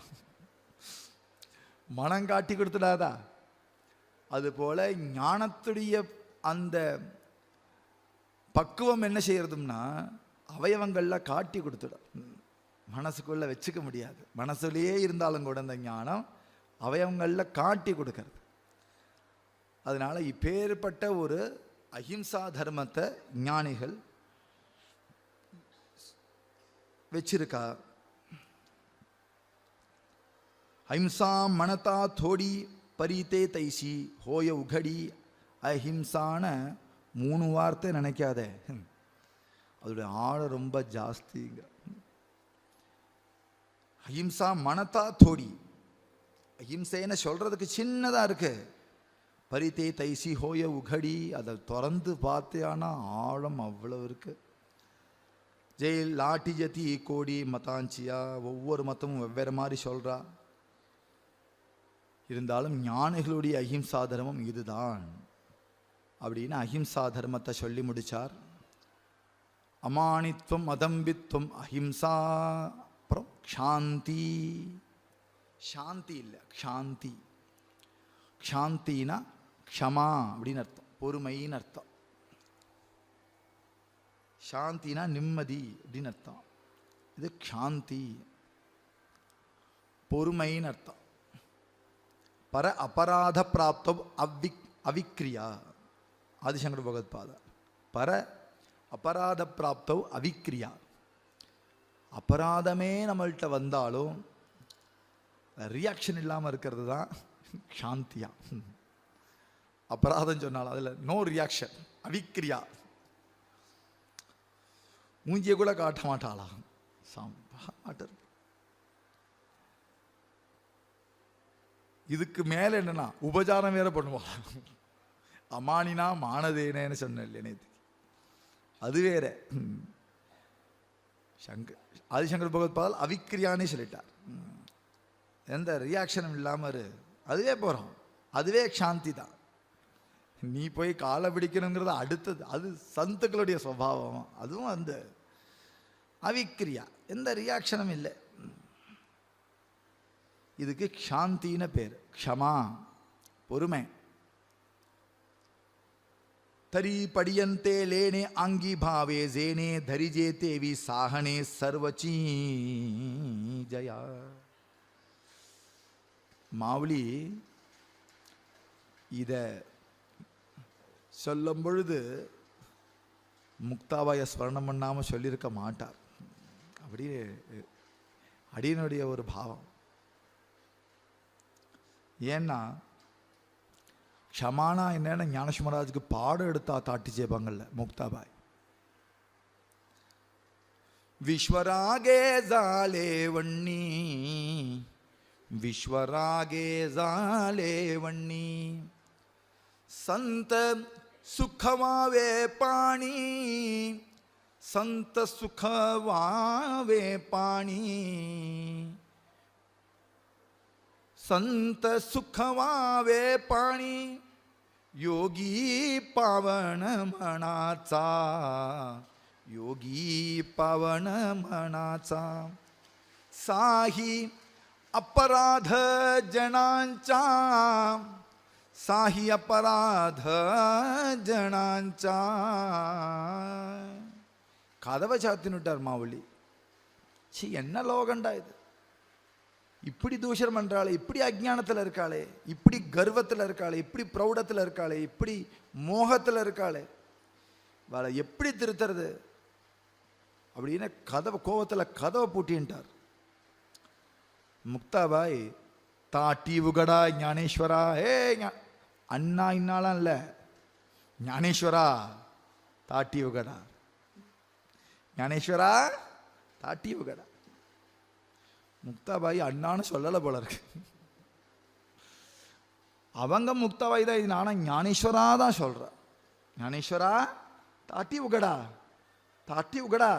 மனம் காட்டி கொடுத்துடாதா? அதுபோல ஞானத்துடைய அந்த பக்குவம் என்ன செய்யறதுன்னா அவயவங்கள்ல காட்டி கொடுத்துடும். மனசுக்குள்ள வச்சுக்க முடியாது. மனசுலேயே இருந்தாலும் கூட அந்த ஞானம் அவயவங்கள்ல காட்டி கொடுக்கறது. அதனால இப்பேற்பட்ட ஒரு அஹிம்சா தர்மத்தை ஞானிகள் வச்சிருக்கா. அஹிம்சா மனதா தோடி பரீத்தே தைசி ஹோய உகடி. அஹிம்சான 3 வார்த்தை நினைக்காத, அதோடைய ஆழம் ரொம்ப ஜாஸ்திங்க. அஹிம்சா மனதா தோடி, அஹிம்சைன்னு சொல்றதுக்கு சின்னதா இருக்கு. பரித்தே தைசி ஹோய உகடி, அதை திறந்து பார்த்தியானா ஆழம் அவ்வளவு இருக்கு. ஜெயில் லாட்டி ஜதி கோடி மதாஞ்சியா, ஒவ்வொரு மதமும் வெவ்வேறு மாதிரி சொல்றா. இருந்தாலும் ஞானிகளுடைய அஹிம்சா தர்மம் இதுதான் அப்படின்னு அஹிம்சா தர்மத்தை சொல்லி முடிச்சார். அமானித்வம் அதம்பித்வம் அஹிம்சா, அப்புறம் க்ஷாந்தி. சாந்தி இல்லை, க்ஷாந்தி. க்ஷாந்தினா க்ஷமா அப்படின்னு அர்த்தம், பொறுமைன்னு அர்த்தம். சாந்தினா நிம்மதி அப்படின்னு அர்த்தம். இது க்ஷாந்தி, பொறுமைன்னு அர்த்தம். பர அபராத பிராப்தம் அவிக்ரியா. ஆதிசங்கர பகவத்பாதா. பர அபராத பிராப்தவ் அவிக்ரியா. அபராதமே நம்மள்கிட்ட வந்தாலும் ரியாக்ஷன் இல்லாமல் இருக்கிறது தான் சாந்தியா. அபராதம் சொன்னாலும் அதில் நோ ரியாக்ஷன், அவிக்ரியா. மூஞ்சிய கூட காட்ட மாட்டாளா? மாட்டார். இதுக்கு மேலே என்னன்னா உபச்சாரம் வேற பண்ணுவாள். அமானினா மானதேனேன்னு சொன்னேன் இல்லையா நேற்று, அது வேற. ஆதிசங்கர் பகவத்பாதால் அவிக்ரியானே சொல்லிட்டார். எந்த ரியாக்ஷனும் இல்லாமல் அதுவே போகிறோம், அதுவே சாந்தி தான். நீ போய் காலை பிடிக்கணுங்கிறது அடுத்தது, அது சந்துக்களுடைய சுபாவம். அதுவும் அந்த அவிக்ரியா, எந்த ரியாக்ஷனும் இல்லை. இதுக்கு சாந்தின்னு பேர். க்ஷமா, பொறுமை. தரி படியந்தே லேனே ஆங்கி பாவே ஜேனே தரிஜே தேவி சாகனே சர்வச்சீ ஜயா. மாவுளி இத சொல்லும் பொழுது முக்தாபாய ஸ்மரணம் பண்ணாமல் சொல்லியிருக்க மாட்டார். அப்படியே அடியனுடைய ஒரு பாவம். ஏன்னா க்ஷமானா என்னன்னு ஞானசுமராஜுக்கு பாடம் எடுத்தா தாட்டி ஜெயபாங்கல்ல முக்தாபாய். விஸ்வராகே ஜாலே வண்ணி, விஸ்வராகே ஜாலே வண்ணி, संत सुखवावे पाणी, संत सुखवावे पाणी, संत सुखवावे पाणी, योगी पावन मनाचा, योगी पावन मनाचा, साही अपराध जनांचा, साही अपराध जनांचा. கதவை சாத்தினுட்டார் மாவள்ளி. சி, என்ன லோகண்டா இது? இப்படி தூஷணம் பண்றாளே, இப்படி அஜ்ஞானத்தில் இருக்காளே, இப்படி கர்வத்தில் இருக்காளே, இப்படி பிரௌடத்தில் இருக்காளே, இப்படி மோகத்தில் இருக்காளே, அவளை எப்படி திருத்துறது அப்படின்னு கதவை கோவத்தில் கதவை பூட்டின்ட்டார். முக்தாபாய் தாட்டி உகடா ஞானேஸ்வரா. அண்ணா இன்னாலாம் இல்லை, ஞானேஸ்வரா தாட்டி உகடா, ஞானேஸ்வரா தாட்டி உகடா. முக்தாபாய் அண்ணான்னு சொல்லலை போல இருக்கு. அவங்க முக்தாபாய் தான் இது, நானும் ஞானேஸ்வரா தான் சொல்கிறேன். ஞானேஸ்வரா தாட்டி உகடா, தாட்டி உகடா.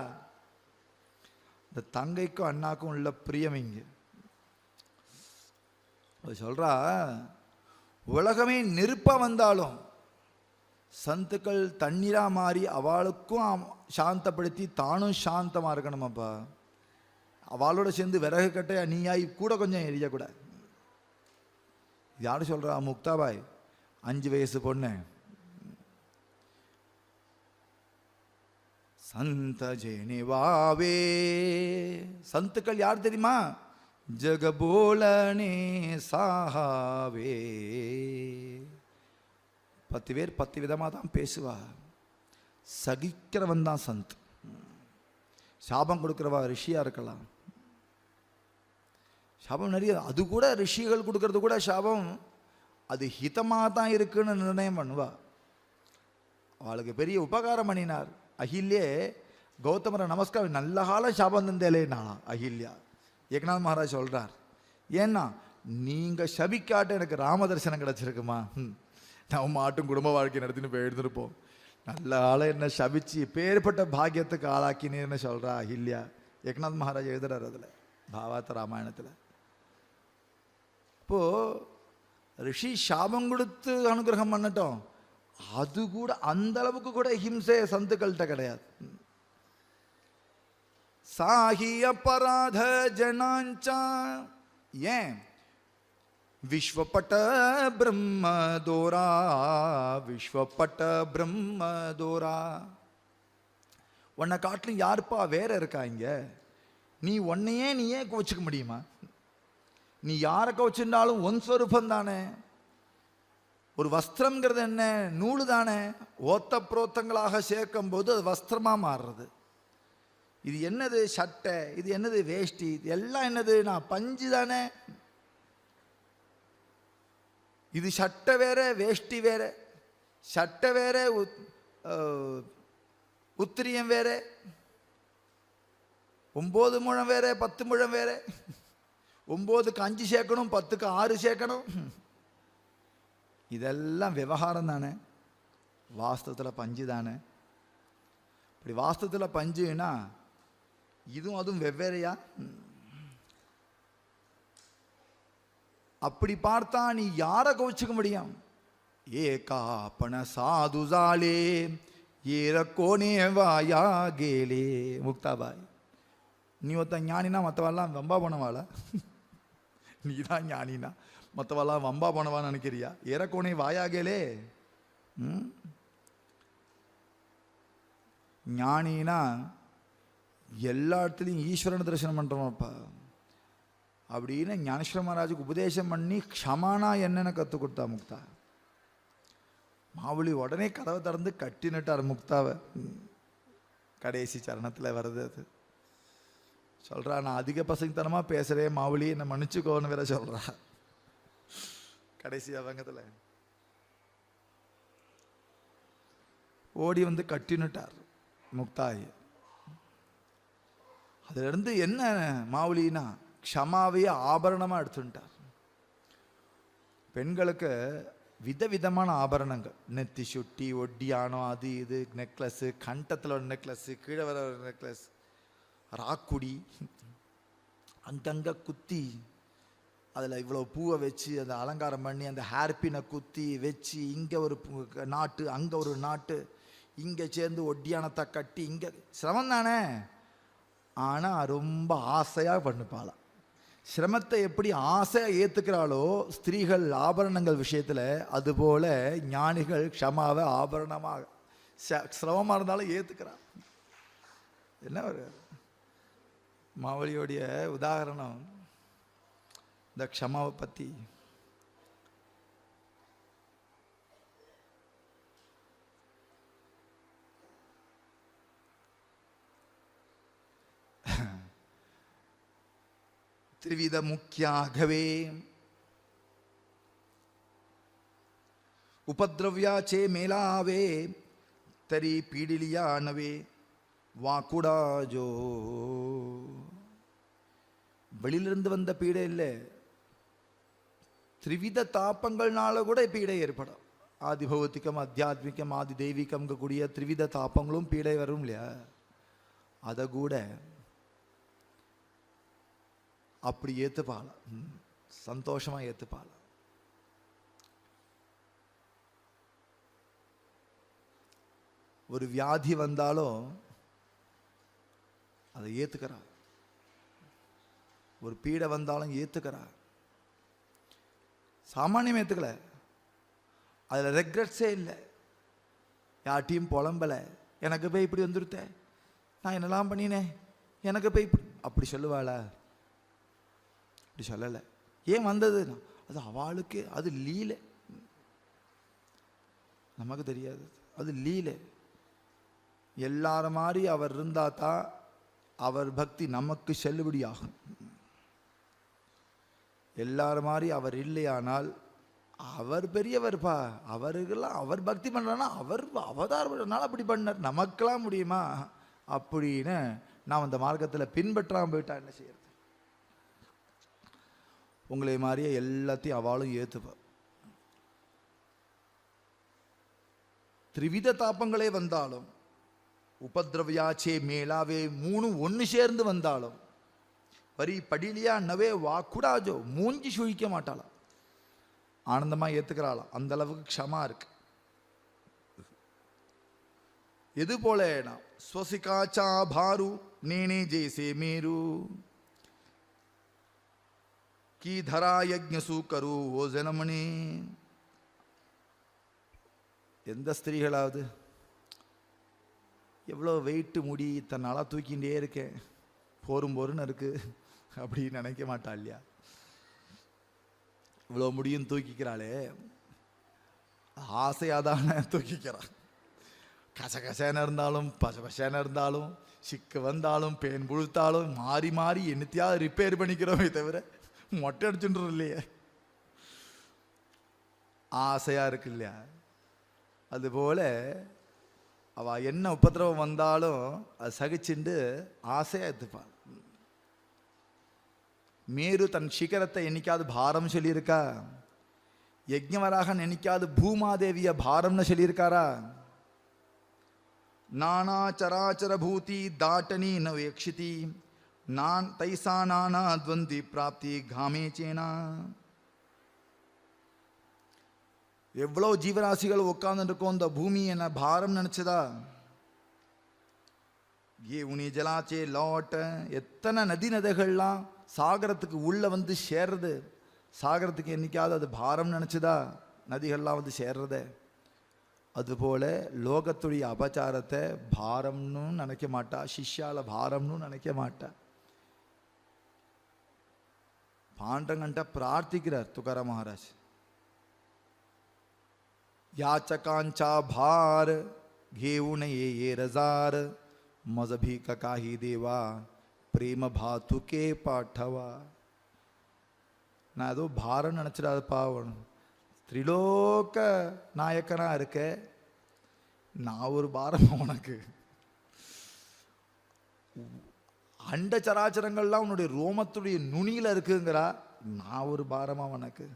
இந்த தங்கைக்கும் அண்ணாக்கும் உள்ள பிரியம் இங்க சொல்றா, உலகமே நெருப்பா வந்தாலும் சந்துக்கள் தண்ணீரா மாறி அவளுக்கும் சாந்தப்படுத்தி தானும் சாந்தமா இருக்கணுமாப்பா. அவளோட சேர்ந்து விறகு கட்டையா நீயாய் கூட கொஞ்சம் எரியக்கூட. யாரு சொல்றா? முக்தாபாய், 5 வயசு பொண்ணு. சந்த ஜெனிவாவே, சந்துக்கள் யார் தெரியுமா? ஜகபோலனே சாஹாவே. 10 பேர் 10 விதமாக தான் பேசுவா. சகிக்கிறவன் தான் சந்த். சாபம் கொடுக்கிறவா ரிஷியா இருக்கலாம். சாபம் நிறைய, அது கூட ரிஷிகள் கொடுக்கறது கூட சாபம் அது ஹிதமாக தான் இருக்குன்னு நிர்ணயம் பண்ணுவா. அவளுக்கு பெரிய உபகாரம் பண்ணினார். அஹில்யே கௌதமரை நமஸ்காரம் நல்ல காலம் சாபம் தந்தேலே நானா அஹில்யா. ஏக்நாத் மகாராஜ் சொல்றார், ஏன்னா நீங்க சபிக்காட்ட எனக்கு ராமதர்சனம் கிடைச்சிருக்குமா, நம்ம மாட்டும் குடும்ப வாழ்க்கை நடத்தின்னு போய் எழுந்திருப்போம். நல்ல ஆளை என்ன சபிச்சு பேர்பட்ட பாக்கியத்துக்கு ஆளாக்கினேன்னு சொல்றா அஹில்யா. ஏக்நாத் மகாராஜ் எழுதுறாரு அதில் பாவாத்த ராமாயணத்தில். இப்போ ரிஷி சாபம் கொடுத்து அனுகிரகம் பண்ணட்டும், அது கூட அந்த அளவுக்கு கூட ஹிம்சை சந்துக்கள்கிட்ட கிடையாது. சாஹி அபராத ஜனாஞ்சா, ஏன் விஸ்வப்பட்ட பிரம்மதோரா, விஸ்வப்பட்ட பிரம்மதோரா. உன்னை காட்டிலும் யாருப்பா வேற இருக்கா இங்க? நீ உன்னையே நீயே கோச்சிக்க முடியுமா? நீ யாரை கோச்சிருந்தாலும் ஒன் ஸ்வரூபம் தானே. ஒரு வஸ்திரம்ங்கிறது என்ன? நூலு தானே. ஓத்த புரோத்தங்களாக சேர்க்கும் போது அது வஸ்திரமா மாறுறது. இது என்னது? சட்டை. இது என்னது? வேஷ்டி. இது எல்லாம் என்னது? நான் பஞ்சு தானே. இது சட்டை வேற, வேஷ்டி வேற. சட்டை வேற, உத்திரியம் வேற, 9 முழம் வேற, 10 முழம் வேற. 9க்கு 5 சேர்க்கணும், 10க்கு 6 சேர்க்கணும். இதெல்லாம் விவகாரம் தானே, வாஸ்தவத்தில் பஞ்சு தானே. இப்படி வாஸ்தவத்தில் பஞ்சுன்னா இதுவும் அதுவும் வெவ்வேறையா? அப்படி பார்த்தா நீ யாரை கோச்சிக்க முடியும்? ஏகாப்பன சாதுசாலே ஏறக்கோனே வாயா கேலே. முக்தாபாய், நீ ஒருத்த ஞானினா மற்றவாள்லாம் வம்பா போனவாளா? நீ தான் ஞானினா மற்றவாள்லாம் வம்பா போனவான்னு நினைக்கிறியா? ஏறக்கோனே வாயா கேலே. ஞானினா எல்லா இடத்துலையும் ஈஸ்வரனை தரிசனம் பண்ணுறோம்ப்பா அப்படின்னு ஞானேஸ்வர மகாராஜுக்கு உபதேசம் பண்ணி க்ஷமானா என்னென்ன கற்றுக் கொடுத்தா முக்தா. மாவுளி உடனே கதவை திறந்து கட்டினுட்டார் முக்தாவை. கடைசி சரணத்தில் வருது அது. சொல்கிறா, நான் அதிக பசங்கத்தனமாக பேசுகிறேன் மாவுளி, என்னை மன்னிச்சுக்கோன்னு வேற சொல்கிறா கடைசி அவங்கத்தில். ஓடி வந்து கட்டினுட்டார் முக்தாய். அதிலிருந்து என்ன மாவுளினா க்ஷமாவையே ஆபரணமாக எடுத்துட்டார். பெண்களுக்கு விதவிதமான ஆபரணங்கள், நெத்தி சுட்டி, ஒட்டியானம், அது இது, நெக்லஸ்ஸு, கண்டத்தில் ஒரு நெக்லஸ்ஸு, கீழே வர ஒரு நெக்லஸ், ராக்குடி, அங்கங்கே குத்தி அதில் இவ்வளோ பூவை வச்சு அதை அலங்காரம் பண்ணி அந்த ஹேர்பினை குத்தி வச்சு இங்கே ஒரு நாட்டு அங்கே ஒரு நாட்டு இங்கே சேர்ந்து ஒட்டியானத்தை கட்டி, இங்கே சிரமம் தானே. ஆனால் ரொம்ப ஆசையாக பண்ணுப்பாளாம். சிரமத்தை எப்படி ஆசையாக ஏற்றுக்கிறாளோ ஸ்திரீகள் ஆபரணங்கள் விஷயத்தில், அதுபோல் ஞானிகள் க்ஷமாவை ஆபரணமாக சிரமமாக இருந்தாலும் ஏற்றுக்கிறான். என்ன ஒரு மாவலியோடைய உதாரணம் இந்த க்ஷமாவை பற்றி. त्रिविध मुख्याघवे उपद्रव्याचे मेलावे तरी पीडिलिया नवे वाकुड़ा जो. வெளியிலிருந்து வந்த பீடை இல்லை, திரிவித தாப்பங்கள்னால கூட பீடை ஏற்படும். ஆதி பௌத்திகம், அத்தியாத்மிகம், ஆதி தெய்வீகம் கூடிய திரிவித தாபங்களும் பீடை வரும் இல்லையா, அதை கூட அப்படி ஏற்றுப்பாள, சந்தோஷமா ஏற்றுப்பாள. ஒரு வியாதி வந்தாலும் அதை ஏற்றுக்கிறா, ஒரு பீடை வந்தாலும் ஏற்றுக்கிறா. சாமானியம் ஏற்றுக்கல, அதில் ரெக்ரெட்ஸே இல்லை, யார்ட்டையும் புலம்பலை. எனக்கு போய் இப்படி வந்துருத்தேன், நான் என்னெல்லாம் பண்ணினேன், எனக்கு போய் இப்படி, அப்படி சொல்லுவாளா? அப்படி சொல்லலை. ஏன் வந்தது? அது அவளுக்கு, அது லீலை, நமக்கு தெரியாது, அது லீலை. எல்லாரும் மாதிரி அவர் இருந்தா தான் அவர் பக்தி நமக்கு செல்லுபடியாகும். எல்லாரும் மாதிரி அவர் இல்லையானால், அவர் பெரியவர்ப்பா, அவருக்கெல்லாம் அவர் பக்தி பண்ணுறான்னா அவர் அவதாரம் பண்ணனால அப்படி பண்ணார், நமக்கெல்லாம் முடியுமா அப்படின்னு நான் அந்த மார்க்கத்தில் பின்பற்றாமல் போயிட்டா என்ன செய்யறது? உங்களை மாதிரியே எல்லாத்தையும் அவளும் ஏற்றுப்பார். திரிவித தாபங்களே வந்தாலும், உபதிரவியாச்சே மேலாவே மூணு ஒன்று சேர்ந்து வந்தாலும், வரி படிலியா நவே வாக்குடாஜோ, மூஞ்சி சுழிக்க மாட்டாளாம், ஆனந்தமாக ஏற்றுக்கிறாளாம். அந்த அளவுக்கு க்ஷமா இருக்கு. எது போல ஸ்வசிகாச்சா பாரு நேனே ஜெய்சே மேரு கி தரா யஜ்ஞசு கரு ஓ ஜனமணி. எந்த ஸ்திரீகளாவது எவ்வளோ வெயிட்டு முடி தன்னால தூக்கிகிட்டே இருக்கேன், போருன்னு இருக்கு அப்படின்னு நினைக்க மாட்டா இல்லையா? இவ்வளோ முடியும் தூக்கிக்கிறாளே, ஆசையாதான தூக்கிக்கிறான். கசகசன்னு இருந்தாலும் பசபசன்னு இருந்தாலும், சிக்கு வந்தாலும் பேன் புழுத்தாலும் மாறி மாறி என்னத்தையாவது ரிப்பேர் பண்ணிக்கிறோமே தவிர மொட்டை அடிச்சுட்டு இல்லையே. ஆசையா இருக்கு இல்லையா? அதுபோல அவ என்ன உபத்திரவம் வந்தாலும் அது சகிச்சுண்டு ஆசையா எடுத்துப்பாள். மேரு தன் சிகரத்தை என்னைக்காவது பாரம் சொல்லியிருக்கா? யஜ்ஞவராகன் என்னைக்காவது பூமாதேவிய பாரம்னு சொல்லியிருக்காரா? நானா சராச்சர பூதி தாட்டனி நவேக்ஷிதி நான் தைசா நானா துவந்தி பிராப்தி காமே சேனா. எவ்வளோ ஜீவராசிகள் உட்கார்ந்துருக்கோம், இந்த பூமி என்ன பாரம் நினைச்சதா? ஏ உனி ஜலாச்சே லாட், எத்தனை நதிகள்லாம் சாகரத்துக்கு உள்ள வந்து சேர்றது, சாகரத்துக்கு என்னைக்காவது அது பாரம் நினைச்சதா? நதிகள்லாம் வந்து சேர்றது. அதுபோல லோகத்துடைய அபச்சாரத்தை பாரம்னு நினைக்க மாட்டா, சிஷ்யால பாரம்னு நினைக்க மாட்டா. பாண்டங்கன்ட்ட பிரார்த்திக்கிறார் துக்கார மகாராஜ். याचकांचा भार घेऊन ये रजार मज भीक काही देवा प्रेम भातुके पाठवा. நான் ஏதோ பாரம் நினச்சிடாது பாவம், திரிலோக நாயக்கனா இருக்க, நான் ஒரு பாரம் உனக்கு. அண்ட சராச்சரங்கள்லாம் உன்னுடைய ரோமத்துடைய நுனியில் இருக்குங்கிறா, நான் ஒரு பாரமா உனக்கு?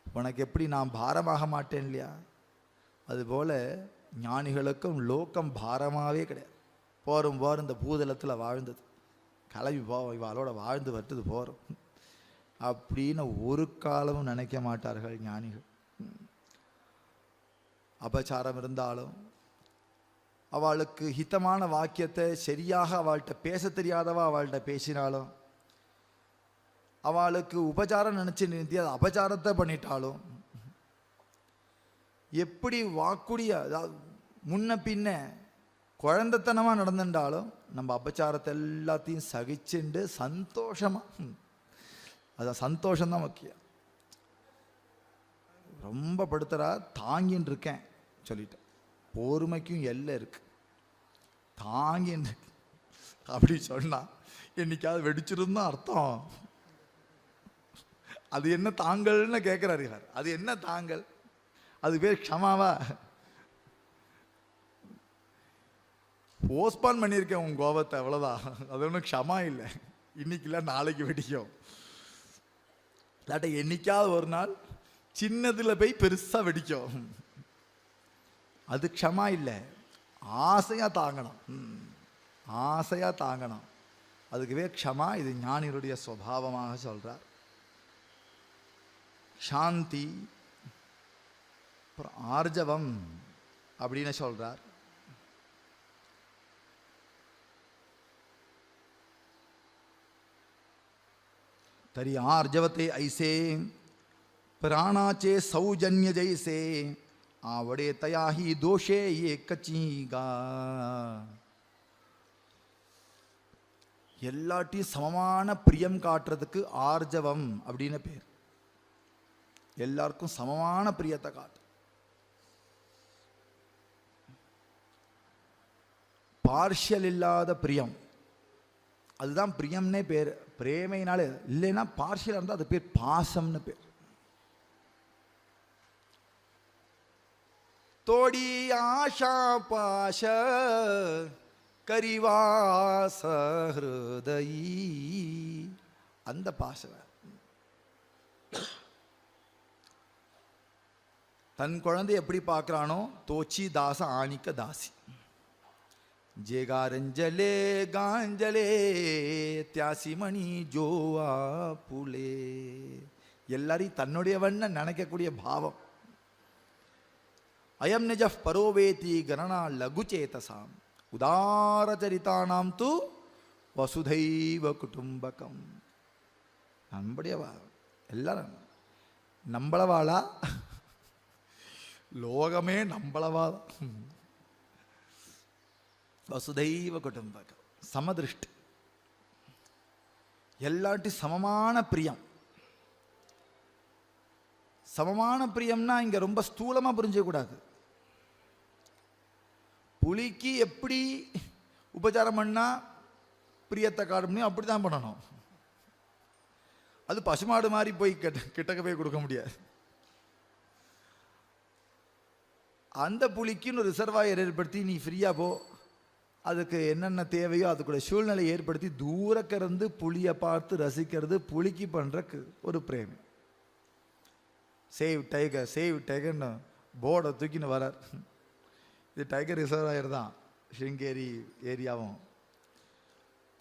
உனக்கு எப்படி நான் பாரமாக மாட்டேன் இல்லையா? அதுபோல் ஞானிகளுக்கும் லோகம் பாரமாகவே கிடையாது. போரும் இந்த பூதலத்தில் வாழ்ந்தது, கிளம்பி இவாளோட வாழ்ந்து வட்டது போகிறோம் அப்படின்னு ஒரு காலமும் நினைக்க மாட்டார்கள் ஞானிகள். அபச்சாரம் இருந்தாலும், அவளுக்கு ஹிதமான வாக்கியத்தை சரியாக அவள்கிட்ட பேச தெரியாதவா அவள்கிட்ட பேசினாலும், அவளுக்கு உபச்சாரம் நினச்சி நிறுத்தி அது அபச்சாரத்தை பண்ணிட்டாலும், எப்படி வாக்குடிய முன்ன பின்ன குழந்தைத்தனமாக நடந்துட்டாலும் நம்ம அபச்சாரத்தை எல்லாத்தையும் சகிச்சுண்டு சந்தோஷமாக, அதான் சந்தோஷம்தான் முக்கியம். ரொம்ப படுத்துறா, தாங்கின்னு இருக்கேன் சொல்லிட்டேன். பொறுமைக்கும் எல்லை இருக்கு. தாங்கின்னு அப்படி சொன்னா என்னைக்காவது வெடிச்சிருந்தா அர்த்தம். அது என்ன தாங்கள்னு கேட்கிறாரு இவர். அது என்ன தாங்கள்? அது பேர் க்ஷமாவா? போஸ்ட்பான் பண்ணியிருக்கேன் உன் கோபத்தை, அவ்வளோதான். அது ஒன்றும் க்ஷமா இல்லை. இன்னைக்கு இல்லை, நாளைக்கு வெடிக்கும். இல்லாட்ட என்னைக்காவது ஒரு நாள் சின்னதுல போய் பெருசா வெடிக்கும். அது க்ஷமா இல்லை, ஆசையா தாங்கணும். ஆசையா தாங்கணும். அதுக்குவே க்ஷமா. இது ஞானிகளுடைய சுபாவமாக சொல்றார். சாந்தி, அப்புறம் ஆர்ஜவம் அப்படின்னு சொல்றார். तरी आर्जवते ऐसे प्राणाचे सौजन्य जैसे आवड़े तया ही दोषे ये कचीगा. எல்லாட்டையும் சமமான பிரியம் காட்டுறதுக்கு ஆர்ஜவம் அப்படின்னு பேர். எல்லாருக்கும் சமமான பிரியத்தை காட்டு. பார்ஷியல் இல்லாத பிரியம், அதுதான் பிரியம்னே பேர். பிரேமையினால இல்லைன்னா பார்ஷியல் இருந்தால் அது பேர் பாசம்னு பேர். தோடி ஆஷா பாஷ கரிவாச ஹிருதயி, அந்த பாச. தன் குழந்தை எப்படி பார்க்குறானோ தோச்சி தாச ஆணிக்க தாசி. ஜேகாரஞ்சலே காஞ்சலே தியாசி மணி ஜோவா புலே. எல்லாரையும் தன்னுடையவன்னு நினைக்கக்கூடிய பாவம். அயம் நிஜ பரோவேதி கணனா லகுச்சேதசாம் உதாரச்சரிதானாம் து வசுதைவ குடும்பகம். நம்முடையவா எல்லாரும் நம்மளவாளா, லோகமே நம்மளவா. வசுதைவ குடும்பகம், சமதிருஷ்டி. எல்லாட்டையும் சமமான பிரியம். சமமான பிரியம்னா இங்க ரொம்ப ஸ்தூலமா புரிஞ்சக்கூடாது. புலிக்கு எப்படி உபச்சாரம் பண்ணா பிரியத்தை காட்டணும் அப்படிதான் பண்ணணும். அது பசுமாடு மாதிரி போய் கிட்டக்க போய் கொடுக்க முடியாது. அந்த புலிக்குன்னு ஒரு ரிசர்வாயர் ஏற்படுத்தி நீ ஃப்ரீயா போ, அதுக்கு என்னென்ன தேவையோ அதுக்குள்ள சூழ்நிலை ஏற்படுத்தி தூரக்கிருந்து புலியை பார்த்து ரசிக்கிறது புலிக்கு பண்ற ஒரு பிரேமி. சேவ் டைகர் சேவ் டைகர்னு போர்டை தூக்கின்னு வரார். இது டைகர் ரிசர்வாயர் தான், ஸ்ருங்கேரி ஏரியாவும்.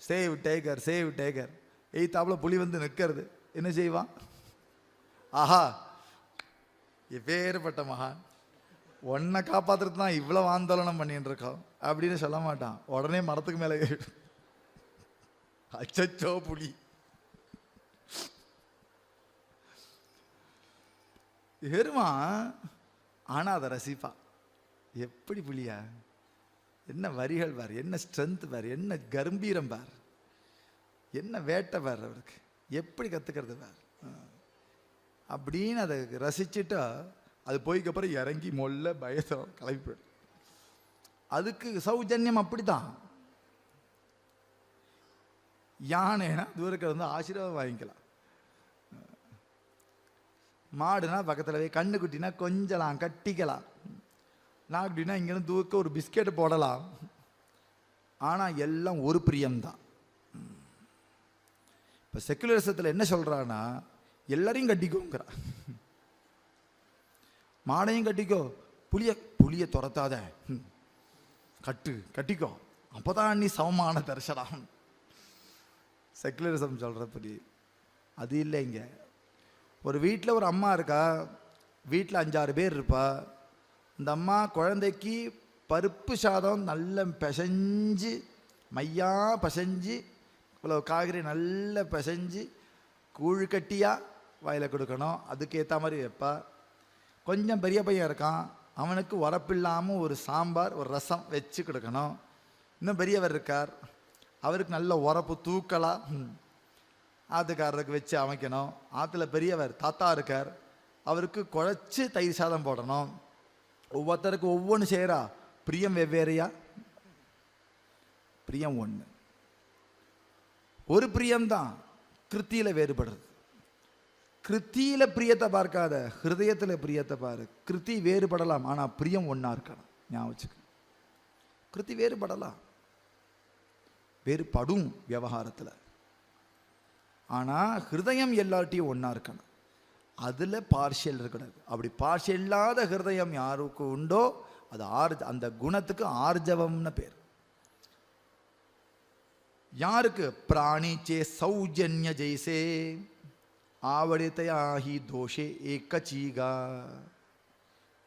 Save tiger save tiger. எய்தாப்புல புலி வந்து நிற்கிறது. என்ன செய்வான்? ஆஹா எப்பேற்பட்ட மகான், உன்னை காப்பாத்துறது தான் இவ்வளவு ஆந்தோலனம் பண்ணிட்டு இருக்கோம் அப்படின்னு சொல்ல மாட்டான். உடனே மரத்துக்கு மேலே அச்சச்சோ புலி. ஏறுமா, ஆனா அதை ரசிப்பா. எப்படி புலியா, என்ன வரிகள் பார், என்ன ஸ்ட்ரென்த் பார், என்ன கம்பீரம் பார், என்ன வேட்டை பார், அவருக்கு எப்படி கத்துக்கிறது பார் அப்படின்னு அதை ரசிச்சுட்டா அது போய்க்கப்புறம் இறங்கி மொல்ல பயத்தை கிளம்பி போயிடும். அதுக்கு சௌஜன்யம் அப்படித்தான். யானைனா தூரத்தில் இருந்து ஆசீர்வாதம் வாங்கிக்கலாம். மாடுனா பக்கத்தில் போய், கண்ணு குட்டினா கொஞ்சலாம் கட்டிக்கலாம், நாக்குட்டினா இங்கேருந்து தூக்க ஒரு பிஸ்கெட்டு போடலாம். ஆனால் எல்லாம் ஒரு பிரியம்தான். இப்போ செக்குலரிசத்தில் என்ன சொல்கிறான்னா எல்லாரையும் கட்டிக்கோங்கிறா. மாடையும் கட்டிக்கோ, புளியை துரத்தாத, கட்டிக்கோ, அப்போதான் நீ சமமான தரிசனம். செக்குலரிசம் சொல்கிறபடி அது இல்லை. இங்கே ஒரு வீட்டில் ஒரு அம்மா இருக்கா, வீட்டில் 5-6 பேர் இருப்பா. இந்த அம்மா குழந்தைக்கு பருப்பு சாதம் நல்ல பிசைஞ்சு மையா பிசைஞ்சு இவ்வளோ காய்கறி நல்ல பிசைஞ்சு கூழ் கட்டியாக வாயில் கொடுக்கணும். அதுக்கேற்ற மாதிரி வைப்பா. கொஞ்சம் பெரிய பையன் இருக்கான், அவனுக்கு உரப்பில்லாமல் ஒரு சாம்பார் ஒரு ரசம் வச்சு கொடுக்கணும். இன்னும் பெரியவர் இருக்கார், அவருக்கு நல்ல உரப்பு தூக்கலாக ஆத்துக்காரருக்கு வச்சு அமைக்கணும். ஆற்றுல பெரியவர் தாத்தா இருக்கார், அவருக்கு குழச்சி தயிர் சாதம் போடணும். ஒவ்வொருத்தருக்கு ஒவ்வொன்று செய்கிறா. பிரியம் வெவ்வேறையா? பிரியம் ஒன்று. ஒரு பிரியம்தான், கிருத்தியில் வேறுபடுறது. கிருத்தியில் பிரியத்தை பார்க்காத, ஹிருதயத்தில் பிரியத்தை பாரு. கிருத்தி வேறுபடலாம், ஆனால் பிரியம் ஒன்றா இருக்கணும். ஞாபகம் வச்சுக்க. கிருத்தி வேறுபடலாம், வேறுபடும் விவகாரத்தில், ஆனால் ஹிருதயம் எல்லார்ட்டையும் ஒன்றா இருக்கணும். அதில் பார்ஷியல் இருக்கக்கூடாது. அப்படி பார்ஷியல் இல்லாத ஹிருதயம் யாருக்கு உண்டோ அது அந்த குணத்துக்கு ஆர்ஜவம்னு பேர். யாருக்கு? பிராணிச்சே சௌஜன்ய ஜெய்சே ஆவடித்தையாகி தோஷே ஏக்கச்சீகா.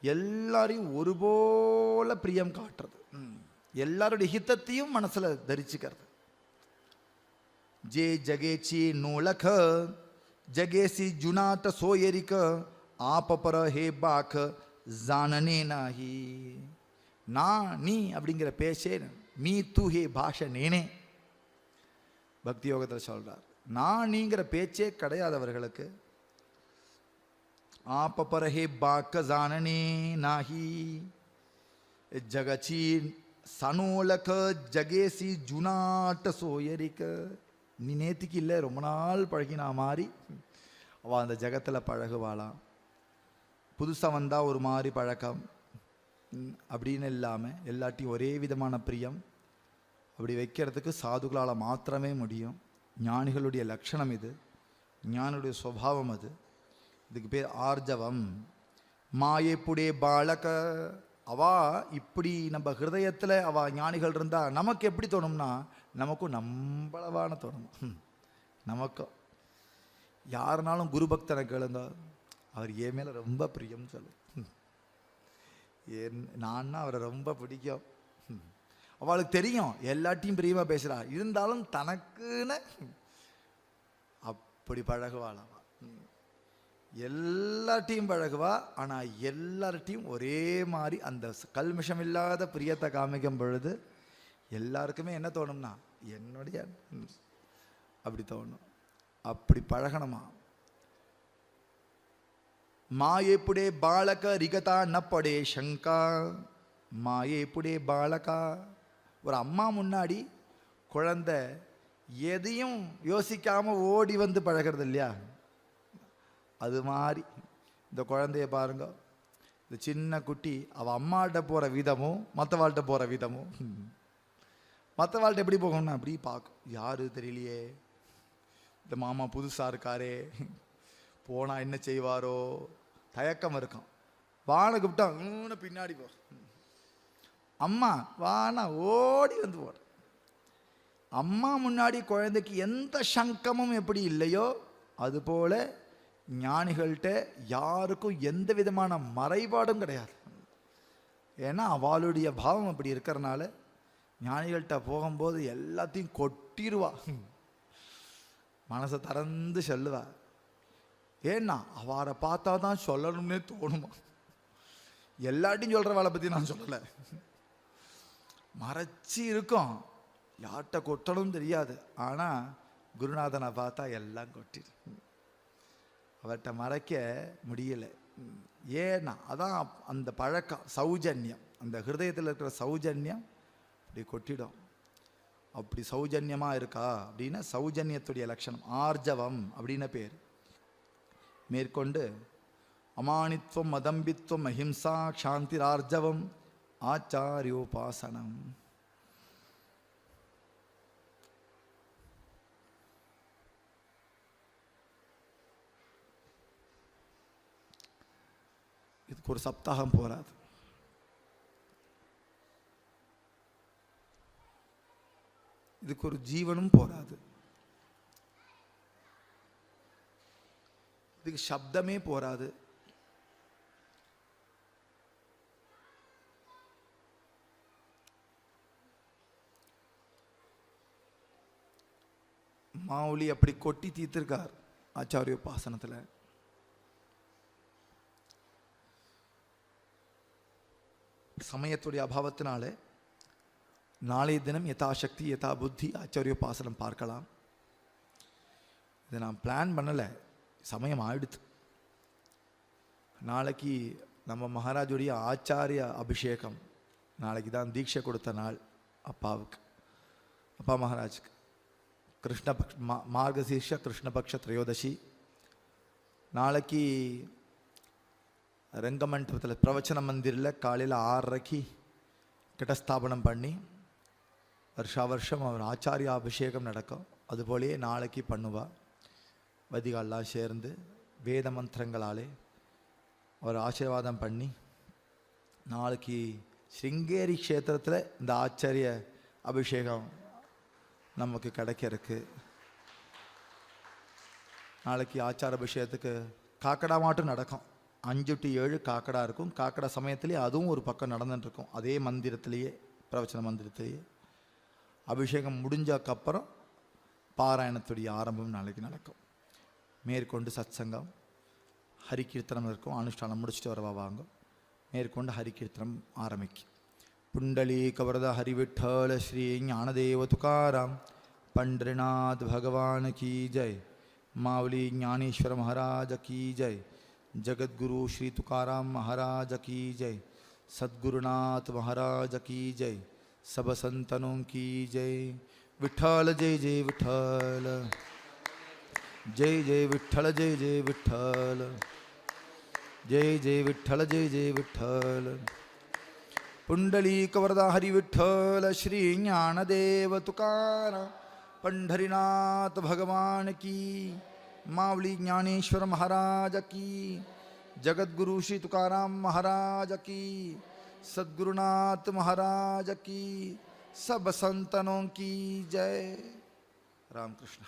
எல்லாரையும் ஒருபோல பிரியம் காட்டுறது, எல்லாருடைய ஹிதத்தையும் மனசுல தரிச்சுக்கிறது. ஜே ஜகேச்சி நூலக ஜகேசி ஜுனாட்ட சோயரிக்க ஆப்பர ஹே பாக்க ஜானனே நாஹி. நான் நீ அப்படிங்கிற பேச்சே மீ தூ ஹே பாஷ நேனே பக்தி யோகத்தில் சொல்றார். நான் நீங்கிற பேச்சே கிடையாதவர்களுக்கு ஆப்பர ஹே பாக்க ஜானனே நாஹி ஜகச்சி சனோலக ஜகேசி ஜுனாட்ட சோயரிக்க. நீ நேத்திக்கு இல்லை, ரொம்ப நாள் பழகினா மாதிரி அவள் அந்த ஜகத்தில் பழகுவாளாம். புதுசாக வந்தால் ஒரு மாதிரி பழக்கம் அப்படின்னு இல்லாமல் எல்லாத்தையும் ஒரே விதமான பிரியம் அப்படி வைக்கிறதுக்கு சாதுகளால் மாத்திரமே முடியும். ஞானிகளுடைய லட்சணம் இது, ஞானியுடைய சுவாவம் அது. இதுக்கு பேர் ஆர்ஜவம். மாயேப்புடே பாலக. அவா இப்படி நம்ம ஹிருதயத்தில் அவள் ஞானிகள் இருந்தால் நமக்கு எப்படி தோணும்னா நமக்கும் நம்பளவான தோணும். நமக்கும் யாருனாலும் குரு பக்தனை கேளுங்க, அவர் ஏன் மேலே ரொம்ப பிரியம் சொல்லும். நான்னா அவரை ரொம்ப பிடிக்கும். அவளுக்கு தெரியும் எல்லாத்தையும் பிரியமாக பேசுகிறா, இருந்தாலும் தனக்குன்னு அப்படி பழகுவாள். எல்லாத்தையும் பழகுவா, ஆனால் எல்லார்ட்டையும் ஒரே மாதிரி அந்த கல்மிஷம் இல்லாத பிரியத்தை காமிக்கும் பொழுது எல்லாருக்குமே என்ன தோணும்னா என்னுடைய அப்படி தோணும். அப்படி பழகணுமா. மாயேப்புடே பாலக ரிகதா நப்படே சங்கா. மாயேப்புடே பாலகா. ஒரு அம்மா முன்னாடி குழந்தை எதையும் யோசிக்காம ஓடி வந்து பழகிறது இல்லையா, அது மாதிரி இந்த குழந்தைய பாருங்க. இந்த சின்ன குட்டி அவள் அம்மாட்ட போகிற விதமும் மற்றவாள்கிட்ட போகிற விதமும், மற்றவாள்கிட்ட எப்படி போகணும்னா அப்படி பார்க்கும். யாரு தெரியலையே, இந்த மாமா புதுசாக இருக்காரே, போனால் என்ன செய்வாரோ தயக்கம் இருக்கும். வானை கூப்பிட்டா பின்னாடி போ, அம்மா வானா ஓடி வந்து போற. அம்மா முன்னாடி குழந்தைக்கு எந்த சங்கமும் எப்படி இல்லையோ அதுபோல ஞானிகள்கிட்ட யாருக்கும் எந்த விதமான மறைபாடும் கிடையாது. ஏன்னா அவளுடைய பாவம் அப்படி இருக்கிறனால ஞானிகள்கிட்ட போகும்போது எல்லாத்தையும் கொட்டிடுவா, மனசை திறந்து சொல்லுவா. ஏன்னா அவரை பார்த்தா தான் சொல்லணும்னே தோணுமா. எல்லாத்தையும் சொல்கிற வேலை பற்றி நான் சொல்லலை, மறைச்சி இருக்கும், யார்கிட்ட கொட்டணும் தெரியாது. ஆனால் குருநாதனை பார்த்தா எல்லாம் கொட்டிடு, அவர்கிட்ட மறைக்க முடியலை. ஏன்னா அதான் அந்த பழக்கம், சௌஜன்யம், அந்த ஹிருதயத்தில் இருக்கிற சௌஜன்யம் அப்படி கொட்டிடும். அப்படி சௌஜன்யமாக இருக்கா அப்படின்னா சௌஜன்யத்துடைய லட்சணம் ஆர்ஜவம் அப்படின்னு பேர். மேற்கொண்டு அமானித்வம் மதம்பித்வம் அஹிம்சா சாந்திரார்ஜவம் ஆச்சாரியோபாசனம். இதுக்கு ஒரு சப்தாகம் போராது. இதுக்கு ஒரு ஜீவனும் போராது. இதுக்கு சப்தமே போராது. மாவுளி அப்படி கொட்டி தீர்த்திருக்கார் ஆச்சாரியோபாசனத்தில். சமயத்துடைய அபாவத்தினால நாளைய தினம் யதாசக்தி யதா புத்தி ஆச்சாரியோபாசனம் பார்க்கலாம். இதை நான் பிளான் பண்ணலை, சமயம் ஆயிடுத்து. நாளைக்கு நம்ம மகாராஜுடைய ஆச்சாரிய அபிஷேகம், நாளைக்கு தான் தீட்சை கொடுத்த நாள் அப்பாவுக்கு, அப்பா மகாராஜுக்கு. கிருஷ்ணபக்ஷ மார்கசீர்ஷ கிருஷ்ணபக்ஷ திரையோதசி. நாளைக்கு ரங்கமண்டபத்தில் பிரவச்சன மந்திரில் காலையில் 6:30 கிடஸ்தாபனம் பண்ணி வருஷா வருஷம் அவர் ஆச்சாரிய அபிஷேகம் நடக்கும். அதுபோலேயே நாளைக்கு பண்ணுவா. வதிகாலெலாம் சேர்ந்து வேத மந்திரங்களாலே அவர் ஆசீர்வாதம் பண்ணி நாளைக்கு ஸ்ருங்கேரி க்ஷேத்திரத்தில் இந்த ஆச்சாரிய அபிஷேகம் நமக்கு கிடைக்க இருக்கு. நாளைக்கு ஆச்சார அபிஷேகத்துக்கு காக்கடா மாட்டும் நடக்கும். 5 to 7 காக்கடா இருக்கும். காக்கடா சமயத்திலேயே அதுவும் ஒரு பக்கம் நடந்துட்டுருக்கும். அதே மந்திரத்திலேயே, பிரவச்சன மந்திரத்திலேயே. அபிஷேகம் முடிஞ்சக்கப்புறம் பாராயணத்துடைய ஆரம்பம் நாளைக்கு நடக்கும். மேற்கொண்டு சத்சங்கம், ஹரிகீர்த்தனம் இருக்கும். அனுஷ்டானம் முடிச்சுட்டு வரவா வாங்க. மேற்கொண்டு ஹரிகீர்த்தனம் ஆரம்பிக்கும். புண்டலீகவரத ஹரிவிட்டல ஸ்ரீ ஞானதேவ துகாராம் पंडरीनाथ भगवान की जय। मावली ज्ञानेश्वर महाराज की जय। जगतगुरु श्री तुकाराम महाराज की जय। सद्गुरुनाथ महाराज की जय। सब संतनों की जय। विठ्ठल जय जय विठ्ठल, जय जय विठ्ठल, जय जय विठ्ठल, जय जय विठ्ठल, जय जय विठ्ठल। पुंडलीक वरदा हरि विठ्ठल श्री ज्ञानदेव तुकाराम पंढरीनाथ भगवान की। मावली ज्ञानेश्वर महाराज की। जगतगुरु श्री तुकाराम महाराज की। सद्गुरुनाथ महाराज की। सब संतनों की जय। रामकृष्ण।